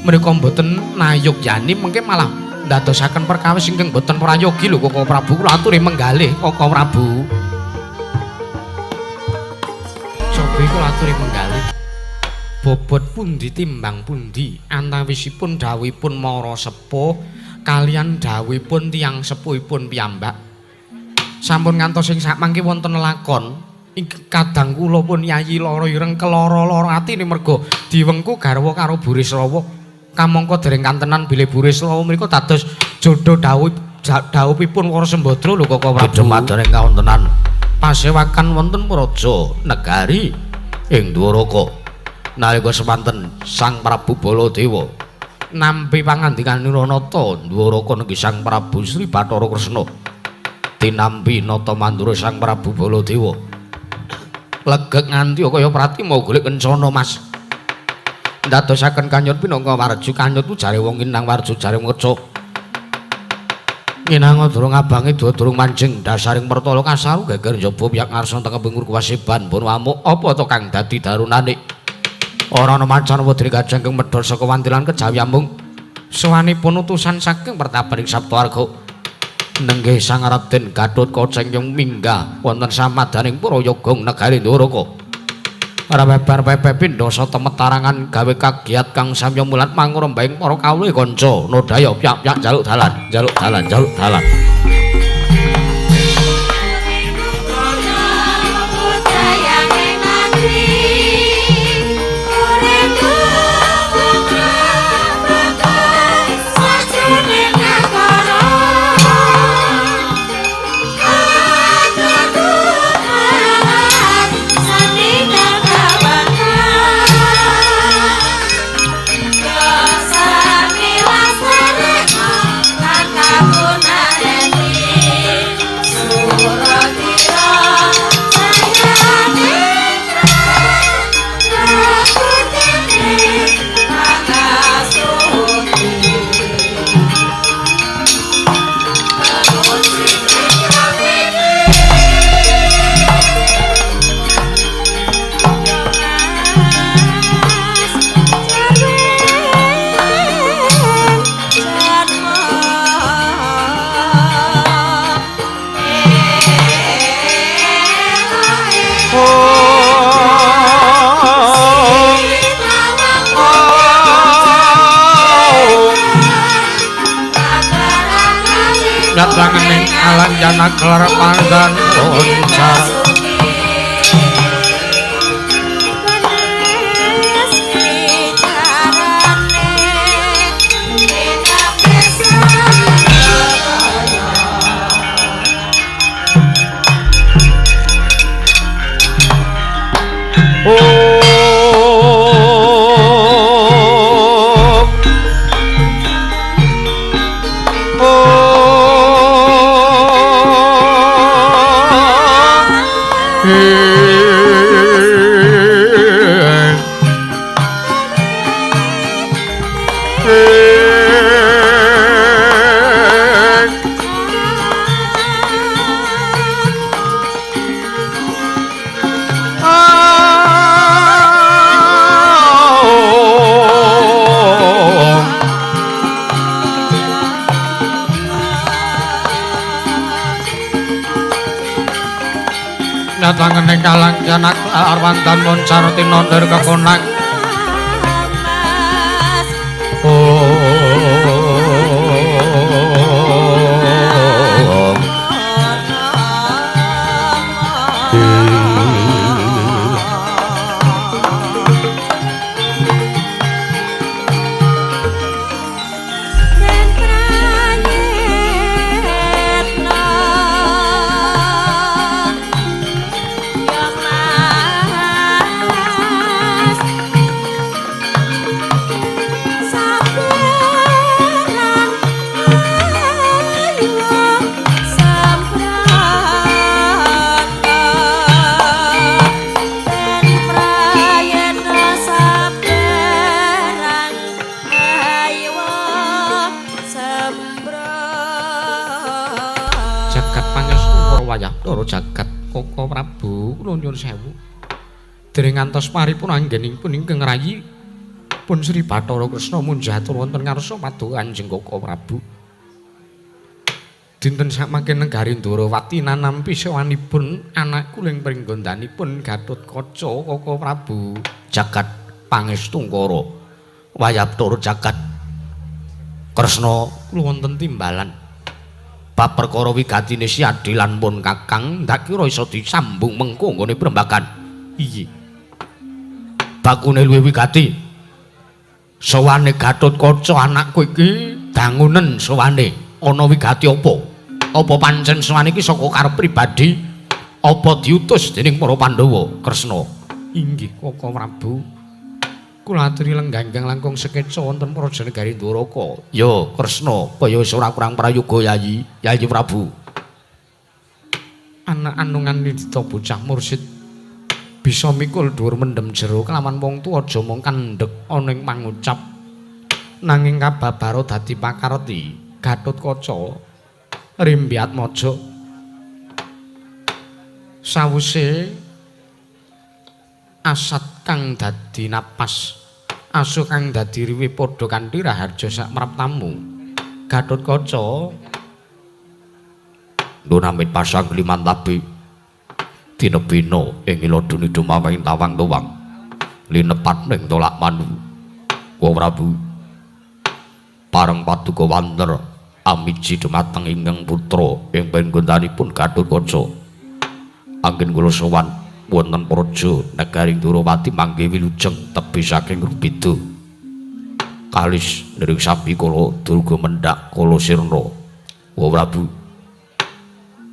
menika mboten nayogyani mengke malah ndadosaken perkawis ingkang mboten prayogi lho Koko Prabu. Kula aturi menggalih Koko Prabu. Cobi kula aturi menggalih bobot pundi timbang pundi antawisipun dawuhipun Mara Sepuh kalian dawuhipun tiyang sepuhipun piyambak sampun ngantos ing samangke wonten lakon kadang kula pun yayi lara ireng kelara-lara atine merga diwengku garwa karo Burisrawa kamangka dereng kantenan bilih Burisrawa menika dados jodho dawuhipun para Sembadra lho Koko Prabu Dumadane kawontenan pasewakan wonten praja negari ing Dwaraka nalika semanten Sang Prabu Baladewa nampi pangandikan Nata Dwaraka nggih Sang Prabu Sri Bathara Kresna tinampi nata mandura Sang Prabu Baladewa legek nganti kaya pratima golek kencana Mas ndadosaken kanyut pinangka warju kanyut jare wong kinang warju jare ngeco nginang durung abange durung manjing dasaring pertala kasaru geger njaba piyak ngarsa tengah bengur kewasiban pun wamuk apa to kang dadi darunane ora ana macan wedri kajengking medhot saka wantilan kejawi ambung sawanipun utusan saking pertapaning Saptawarga nenggih Sang Raden Gatotkaca ingkang minggah wonten samadaning Prayogong negari Dwaraka. Para bebar-bebar pindha temetarangan gawe kagiat kang samya mulat mangrembahing para kawruh kanca nodaya pyak-pyak jaluk dalan. Nyatangening alan jana kelar pandan loncar nyatangening kalang janak arwandan loncar tinondir kekonang jagat Koko Prabu kula nyuwun sewu dereng ngantos paripun anggenipun ingkang rayi pun Sri Bathara Kresna munjatur wonten ngarsa paduka Kanjeng Koko Prabu dinten samangke negari Ndwarawati nanampi sawanipun anak kuling pringgondanipun Gatotkaca Koko Prabu jagat Pangestungkara wayah tur jagat Kresna kula wonten timbalan. Bab perkara wigatine si adilan pun Kakang ndak kira iso disambung mengko nggone Brembagan. Iya. Bakune luwih wigati. Sowane Gatotkaca anakku iki dangunen sowane ana wigati apa? Apa pancen sowane iki saka karep pribadi apa diutus dening para Pandhawa Kresna? Inggih Koko Prabu. Kula aturi lengganggang langkung sekeca wonten Prajanegari Dwaraka. Ya Kresna kaya wis ora kurang prayoga Yayi, Yayi Prabu. Anak anungan nidita bocah mursid bisa mikul dhuwur mendem jero kelawan wong tuwa aja mung kandhek ana ing pangucap. Nanging kababaro dadi pakarti Gatotkaca Rimbyatmaja sawuse asat kang dadi napas asu kang dadi riwi padha kanthi raharja sak mraptamu Gatotkaca Ndunamit pasang limantabi dinebina ing ilodune dumawing tawang-tawang linepat ning tolak manu wa Prabu pareng paduka wanter amiji dumateng ingkang putra ing panggonanipun Gatotkaca anggen kula sowan wonten praja negari Durawati mangke wilujeng tebih saking Rupida kalis nering sambi kala durga mendhak kala sirna wa Prabu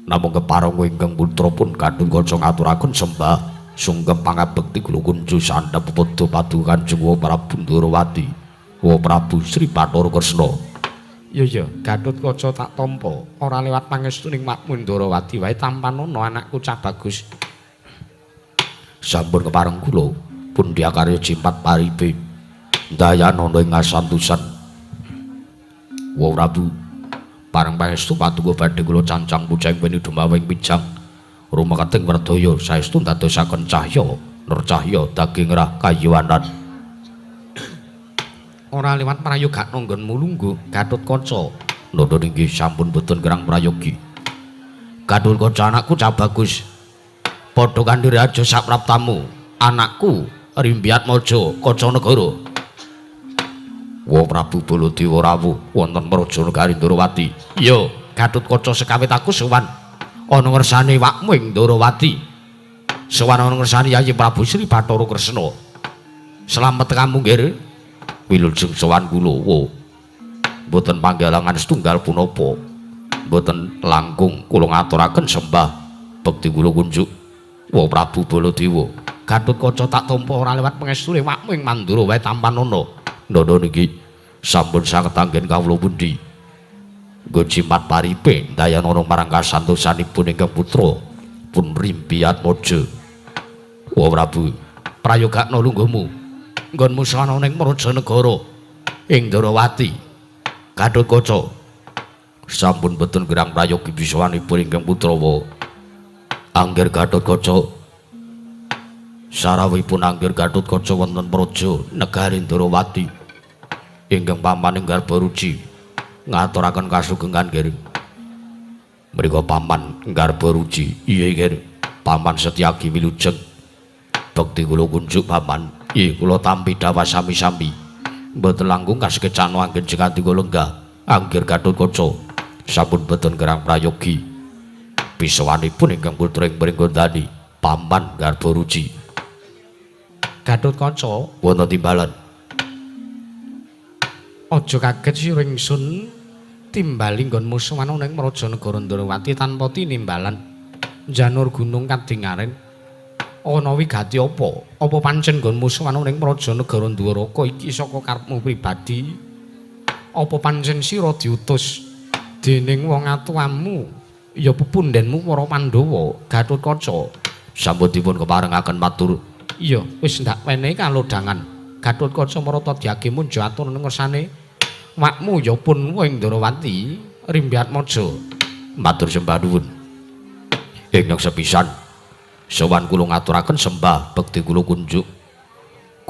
namung kepareng ingkang putra pun Gatotkaca ngaturaken sembah sungkem pangabekti kula kunju sandhap padha paduka Kanjeng Prabu Durawati wa Prabu Sri Bathara Kresna. ya Gatotkaca tak tampa ora liwat pangestuning makmun Durawati wae tampanono anakku cah bagus. Sampun kepareng kula pun diakarya jimpat paribe dayanana ing asantusan wa Prabu pareng pangestu paduka badhe kula cancang pucang peni dumawing pijang rumekating werdaya saestu dadosaken cahya nur cahya daging rah kayuwanan Ora liwat prayoga nanggonmu lungguh Gatotkaca. Lho nggih sampun boten kirang prayogi Gatotkaca anakku cah bagus padha kanthi raja sapraptamu anakku Rimbyatmaja Kacanegara wa Prabu Baladewa rawuh wonten Prajanegari Durawati. Iya Gatotkaca sekawit aku sowan ana ngersane wakmu ing Durawati sowan ana ngersane Yayi Prabu Sri Bathara Kresna. Slamet kamu nggih wilujeng sowan kula wa boten panggalangan setunggal punapa boten langkung kula ngaturaken sembah bekti kula kunjuk wa Prabu Baladewa. Gatotkaca tak tampa ora liwat pangestune wakmu ing Mandura wae tampanana. Nana niki sampun saged anggen kawula pundi nggo jimat paripe dayanana marang kasantosanipun ingkang putra pun Rimbyatmaja wa Prabu prayogakna lungguhmu nggonmu sono ning Prajanegara ing Durawati. Gatotkaca sampun boten kirang prayogi bisawanipun ingkang putra wa Angger Gatotkaca sarawipun Angger Gatotkaca wonten praja negari Durawati ingkang paman ing Garbaruci ngaturaken kasugengan nggih mriku paman Garbaruci iya nggih paman Setyaki wilujeng bekti kula kunjuk paman iya kula tampi dawa sami-sami mboten langkung kasekecano anggen jengati kula lenggah Angger Gatotkaca sampun boten kirang prayogi bisawanipun ingkang putra ing Pringgondani paman Garbaruci. Gatotkaca wonten timbalan aja kaget sira ingsun timbali nggonmu sowan ning Prajanegara Durawati tanpa tinimbalan janur gunung kadingaren ana wigati apa pancen nggonmu sowan ning Prajanegara Dwaraka iki saka karepmu pribadi apa pancen sira diutus dening wong atuwamu ya pepundhenmu para Pandhawa Gatotkaca sampun dipun keparengaken matur. Iya wis ndak wenehi kalodhangan Gatotkaca marata diage munjo atur ngersane wakmu ya pun ing Durawati Rimbyatmaja Matur sembah nuwun ingkang sepisan sowan kula ngaturaken sembah bekti kula kunjuk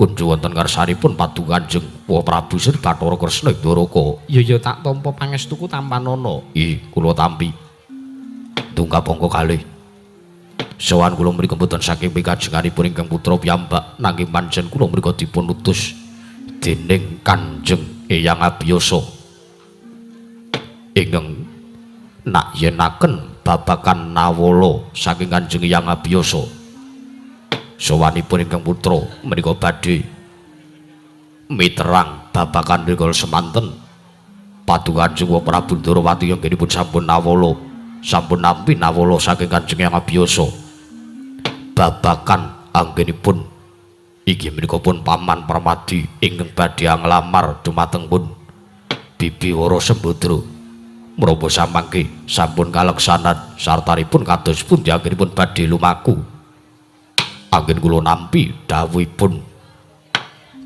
wonten ngarsanipun paduka Kanjeng Prabu Sri Bathara Kresna Dwaraka. Iya tak tampa pangestuku tampanana. Kula tampi tungkap angka kalih sowan kula mriku mboten saking pikajenganipun ingkang putra piyambak nanging pancen kula mriku dipun utus dening Kanjeng Eyang Abiyasa ingkang nak yenaken babakan nawala saking Kanjeng Hyang Abiyasa. Sawanipun ingkang putra menika badhe miterang babakan rikala semanten padukan Kanjeng Prabu Ndorowati anggenipun sampun nawala sampun nampi nawala saking Kanjeng Hyang Abiyasa. Babakan anggenipun inggih menika pun Paman Permadi ingkang badhe nglamar dumateng pun Bibi Wara Sembadra. Menapa samangke sampun kaleksanan sartanipun kados pundi anggenipun badhe lumaku. Anggen kula nampi dawuhipun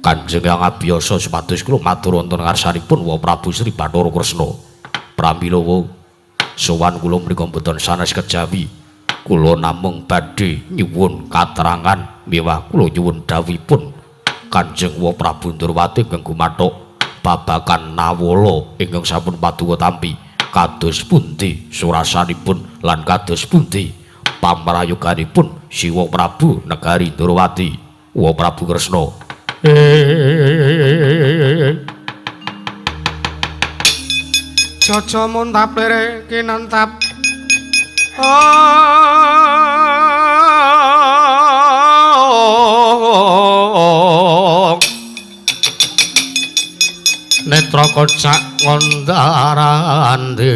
Kanjeng Hyang Abiyasa supados kula matur wonten ngarsanipun Wa Prabu Sri Bathara Kresna. Pramila sowan kula menika mboten sanes kejawi. Kula namung badhe nyuwun katerangan miwah kula nyuwun dawuhipun Kanjeng Wa Prabu Ndorowati ingkang gumathuk babakan nawala ingkang sampun paduka tampi kados pundi surasanipun lan kados pundi pamrayoganipun Siwa Prabu Negari Ndorowati. Wa Prabu Kresna. Jaja muntap lere kinantap. Netra kocak ngondarandir.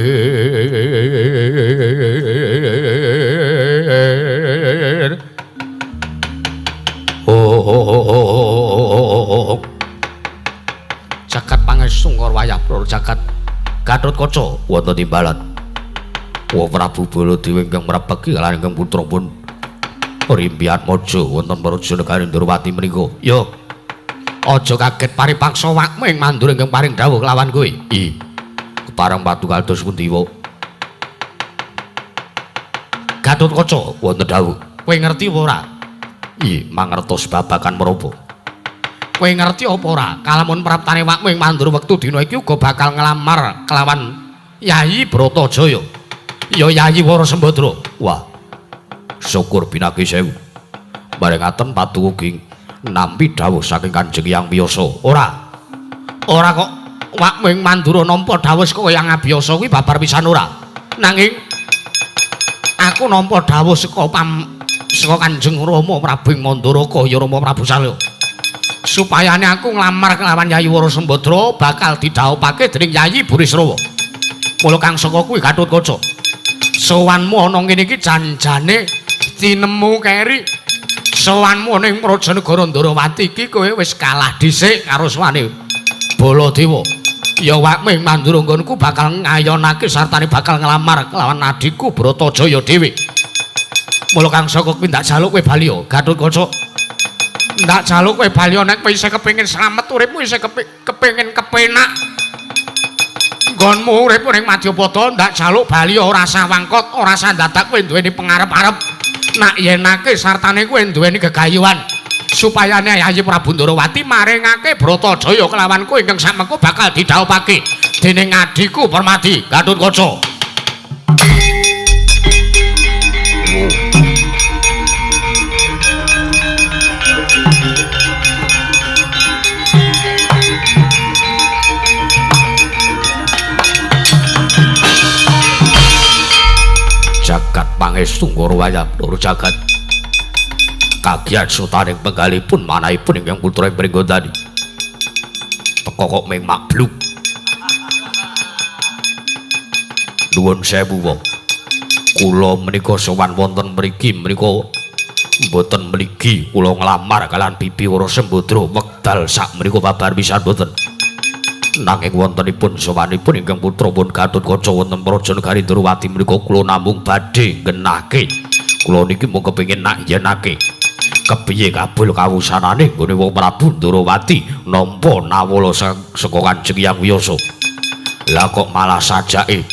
Jagat pangesungkur wayah pror jagat Gatotkaca wonten timbalan. Wa Prabu Baladewa ingkang mrepeki lan ingkang putra pun Rimbiat Maja wonten Praja Negari Ndorowati menika. Ya aja kaget paripaksa wakming mandur ingkang paring dawuh kelawan kowe. Kepareng patu kados pundi wa? Gatotkaca wonten dawuh. Kowe ngerti apa ora? Mangertos babakan menapa? Kowe ngerti apa ora? Kalamun praptane wakming mandur wektu dina iki uga bakal nglamar kelawan Yayi Bratajaya. Ya Yayi Wara Sembadra. Wah. Syukur binagi sewu. Bareng ngaten patuhu ing nampi dawuh saking Kanjeng Hyang Abiyasa. Ora kok wakming mandura nampa dawuh saka Hyang Abiyasa kuwi babar pisan ora. Nanging aku nampa dawuh saka Kanjeng Rama Prabu Mandaraka ya Rama Prabu Salya. Supayane aku nglamar kelawan Yayi Wara Sembadra bakal didhawuhake dening Yayi Burisrawa. Mula kang saka kuwi Gatotkaca. Sowanmu ana ngene iki janjane tinemu keri. Sowanmu ning Prajanegara Ndorowati iki kowe wis kalah dhisik karo suwane Baladewa. Ya wakming mandura nggonku bakal ngayonake sartane bakal nglamar kelawan adikku Bratajaya dhewe. Mula kang saka kuwi ndak jaluk kowe bali ya Gatotkaca. Ndak jaluk kowe bali nek kowe isih kepengin slamet uripmu isih kepengin kepenak. Nggonmu urip ning Madyapada ndak jaluk bali ora usah wangkot, ora usah dadak kowe duweni pangarep-arep. Nak yenake sartane kowe duweni gegayuhan supayane Yayi Prabu Ndorowati maringake Bratajaya kelawan kowe ingkang samengko bakal didhawuhake dening adhiku Permadi Gatotkaca. Jagat pangesungkur wayah loro jagat kagiat sutaning penggalipun manahipun ingkang putra Pringgondani teka kok ming mabluk. Nuwun sewu wa kula menika sowan wonten mriki menika mboten mligi kula nglamar kaliyan Bibi Wara Sembadra wekdal sak menika babar pisan mboten. Nanging wontenipun sowanipun ingkang putra pun Gatotkaca wonten Prajanegari Ndorowati menika kula namung badhe ngenahke. Kula niki mung kepengin nak yenake kepiye kabul kawusanane nggone wong Prabu Ndorowati nampa nawala saka Kanjeng Hyang Wiyasa. Lah kok malah sajake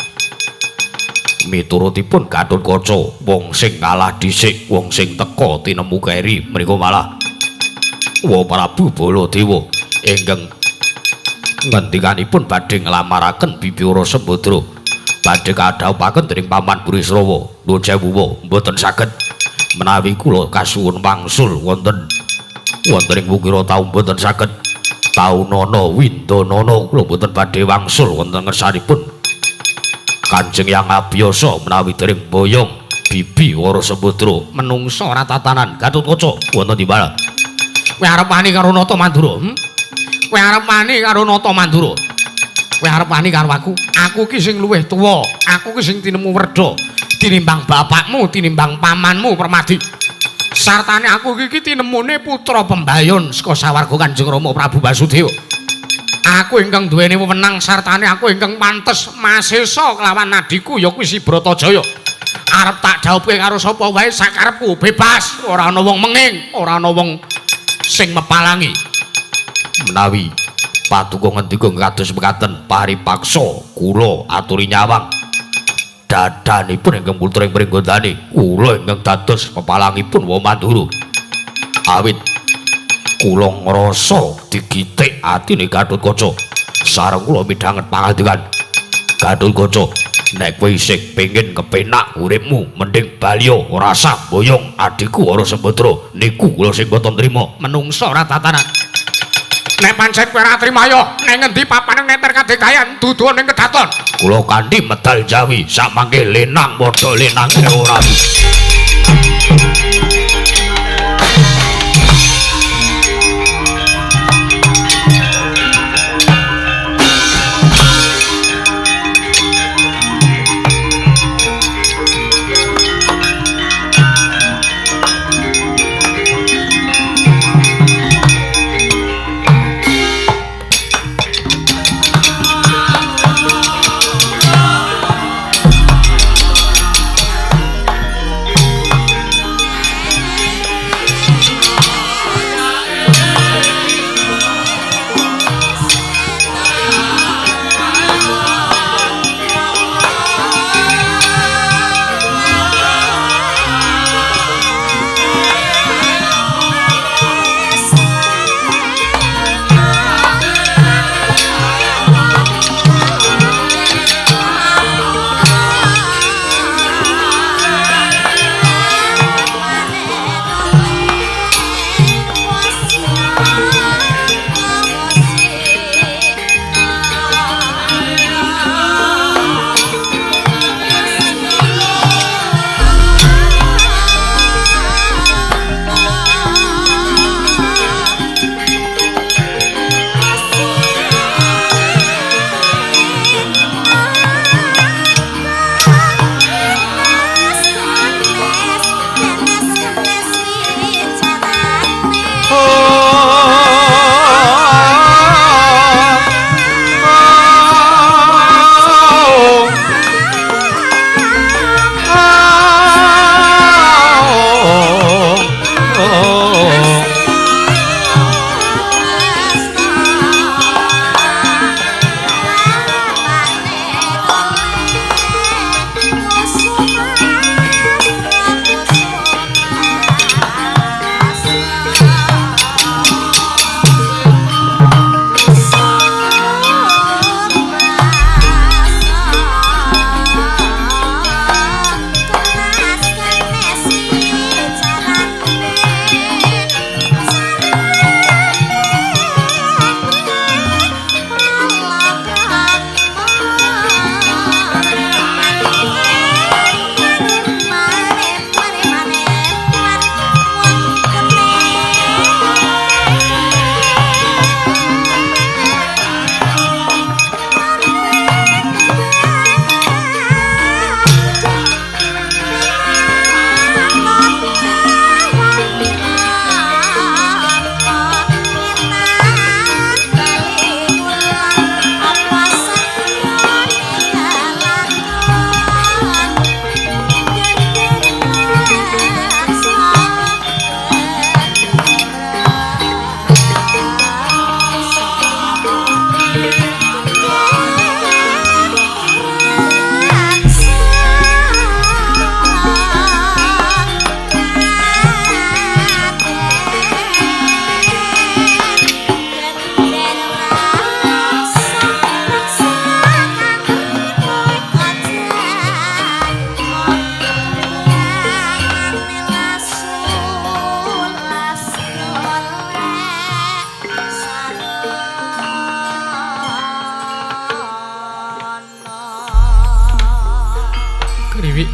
miturutipun Gatotkaca wong sing kalah dhisik, wong sing teka tinemu keri menika malah Wa Prabu Baladewa ingkang ngendikanipun badhe nglamaraken Bibi Wara Sembadra badhe kadhawuhaken dening Paman Burisrawa. Nuwun sewu mboten saged menawi kula kasuwun wangsul wonten ing wukira taun mboten saged taunana windanana kula mboten badhe wangsul wonten ngersanipun Kanjeng Yang Abiyasa menawi dereng boyong bibi Wara Sembadra menungsa ora tatanan Gatotkaca wonten di mana? Kowe arep wani karo Nata Mandura? Kowe arep wani karo Nata Mandura? Kowe arep wani karo aku? Aku ki sing luwih tuwa, aku ki sing tinemu werda tinimbang bapakmu, tinimbang pamanmu Permadi. Sartane aku iki tinemune putra pembayon saka sawarga Kanjeng Rama Prabu Basudewa. Aku ingkang duweni wewenang sartane aku ingkang pantes masesa kelawan adiku ya kuwi si Bratajaya. Arep tak dhawuhke karo sapa wae sakarepku bebas, ora ana wong menging, ora ana wong sing mepalangi. Menawi paduka ngendika kados mekaten paripaksa kula aturi nyawang. Dadanipun ingkang putra ing pringgondane kula ingkang dados pepalangipun Wa Mandura. Awit kula ngrasa digitik atine Gatotkaca sareng kula midhanget pangandikan Gatotkaca nek kowe isih pengin kepenak uripmu mending balya ora usah boyong adikku Wara Sembadra niku kula sing boten trima Menungsa ora tatanan. Nek pancen kowe ora trima ya ning ngendi papaning neter kadekayan dudu ning kedaton. kula kanthi medal Jawi samangke lenang padha lenang ora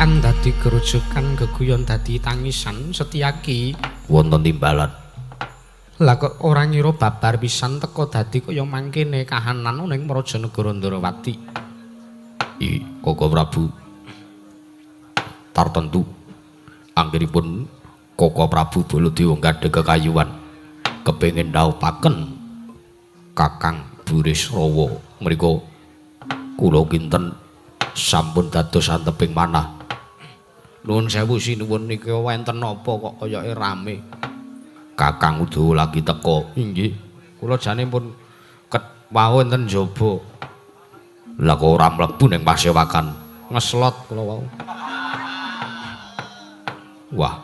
kan dadi gerujukan geguyon dadi tangisan Setyaki wonten timbalan. Lah kok ora ngira babar pisan teka dadi kaya mangkene kahanan ning Prajanegara Ndarawati. Koko Prabu. Tartentu anggenipun Koko Prabu Baladewa gadhah kekayuan kepengin ndhaupaken Kakang Burisrawa mriku kula kinten sampun dados anteping manah. Nuwun sewu sinuwun niki wenten napa kok kayake rame. Kakang Udawa lagi teka. Inggih, kula jane pun wau enten njaba. Lah kok ora mlebu ning pasewakan? Ngeslot kula wau. Wah,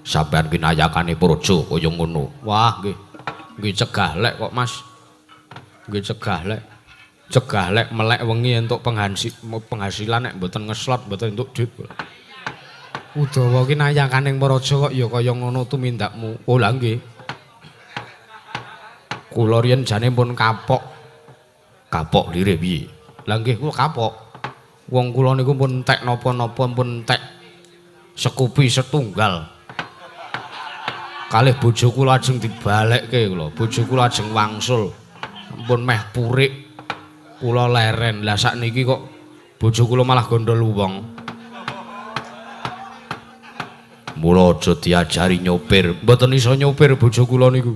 sampean kinayakane praja kaya ngono. Wah, nggih. Nggih cegah lek kok, Mas. Nggih cegah lek. Cegah lek melek wengi entuk penghasilan nek mboten ngeslot, mboten entuk duit. Udawa ki nayakaning praja kok ya kaya ngono tumindakmu. Oh lah nggih. Kula riyen jane pun kapok. Kapok lire piye? Lah nggih kula kapok. Wong kula niku pun entek napa-napa pun entek sekupi setunggal. Kalih bojo kula ajeng dibalekke kula. Bojo kula ajeng wangsul. Ampun meh purik. Kula leren. Lah sakniki kok bojo kula malah gondol wong. Mula aja diajari nyopir. Mboten iso nyopir bojo kula niku.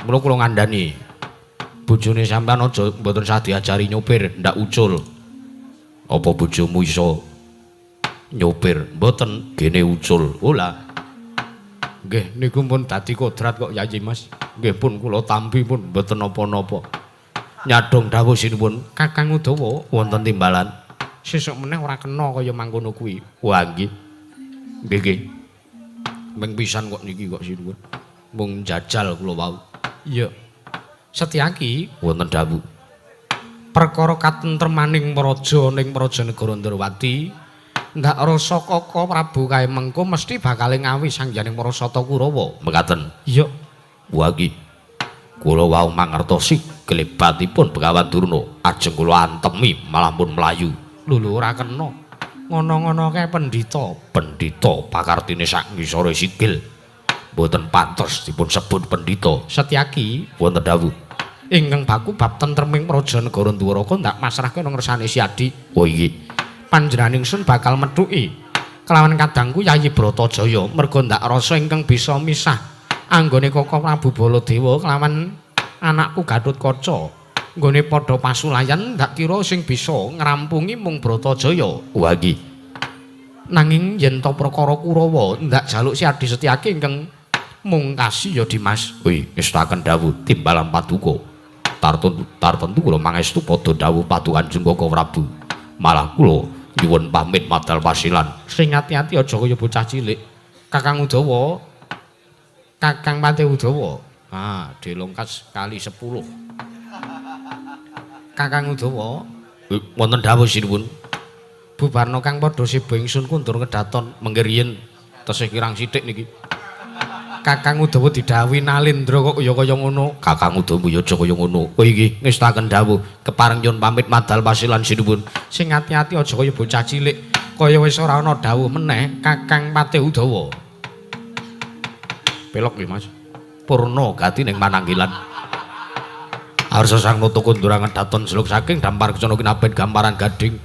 Mula kula ngandani. Bojone sampean aja mboten usah diajari nyopir, ndak ucul. Apa bojomu iso nyopir? Mboten Gene ucul. Ola. Nggih niku pun dadi kodrat kok Yayi Mas. Nggih pun kula tampi pun mboten napa-napa. Nyadong dawuh sinuwun Kakang Udawa Wonten timbalan. sesuk meneh ora kena kaya mangkono kuwi. Wah nggih. Nggih nggih. Ming pisan kok niki kok sinuwun. Mung jajal kula wau. Iya. Setyaki Wonten dawuh. perkara katentremaning praja ning Prajanegara Ndarawati ndak rasa Kaka Prabu kae mengko mesti bakal ngawi sangjaning Parasata Kurawa. Mekaten. Iya. Wah nggih. Kula wau mangertosi kelebatipun Begawan Durna. Ajeng kula antemi malah pun mlayu. Lho ora kena. Ngono-ngono kae pendhita. Pendhita pakartine sak ngisore sikil. Mboten pantes dipun sebut pendhita. Setyaki Wonten dawuh. ingkang baku bab tentreming Prajanegara Dwaraka ndak masrahke nang ngersane Siadi. Oh nggih. Panjenengan ingsun bakal methuki kelawan kadangku Yayi Bratajaya merga ndak rasa ingkang bisa misah anggone Kaka Prabu Baladewa kelawan anakku Gatotkaca. Nggone padha pasulayan ndak kira sing bisa ngrampungi mung Bratajaya. Wah nggih. Nanging yen to perkara Kurawa ndak jaluk Siadi Setyaki ingkang mungkasi ya Dimas. Wih, ngestaken dawuh timbalan paduka. Tartentu kula mangestu padha dawuh padu Kanjeng Kaka Prabu. Malah kula nyuwun pamit madal pasilan. Sing ati-ati aja kaya bocah cilik. Kakang Udawa. Kakang Pate Udawa. Ah, delongkas kali 10. Kakang Udawa, Wonten dawuh sinuwun. bubarno kang padha siba ingsun kundur kedaton mengke riyen tesih kirang sithik niki. Kakang Udawa didhawuhi Nalendra kok ya kaya ngono. Kakang Udawa ya aja kaya ngono. Oh iki ngestaken dawuh kepareng nyuwun pamit madal pasilan sinuwun. Sing ati-ati aja kaya bocah cilik. Kaya wis ora ana dawuh meneh Kakang Pate Udawa. Pelok nggih Mas. Purna gati ning mananggilan. Arsa sang nata kundurangan daton seluk saking dampar kecana kinabet gamparan gading.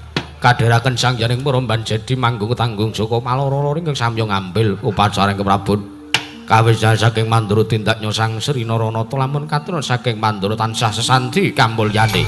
Kadheraken sang janing peromban jadi manggung tanggung Joko Maloro ingkang samya ngambil upacara keprabon. Kawijahan saking Mandura tindak nyosang Sri Naranata lamun katurun saking Mandura tansah sesanti kamulyane.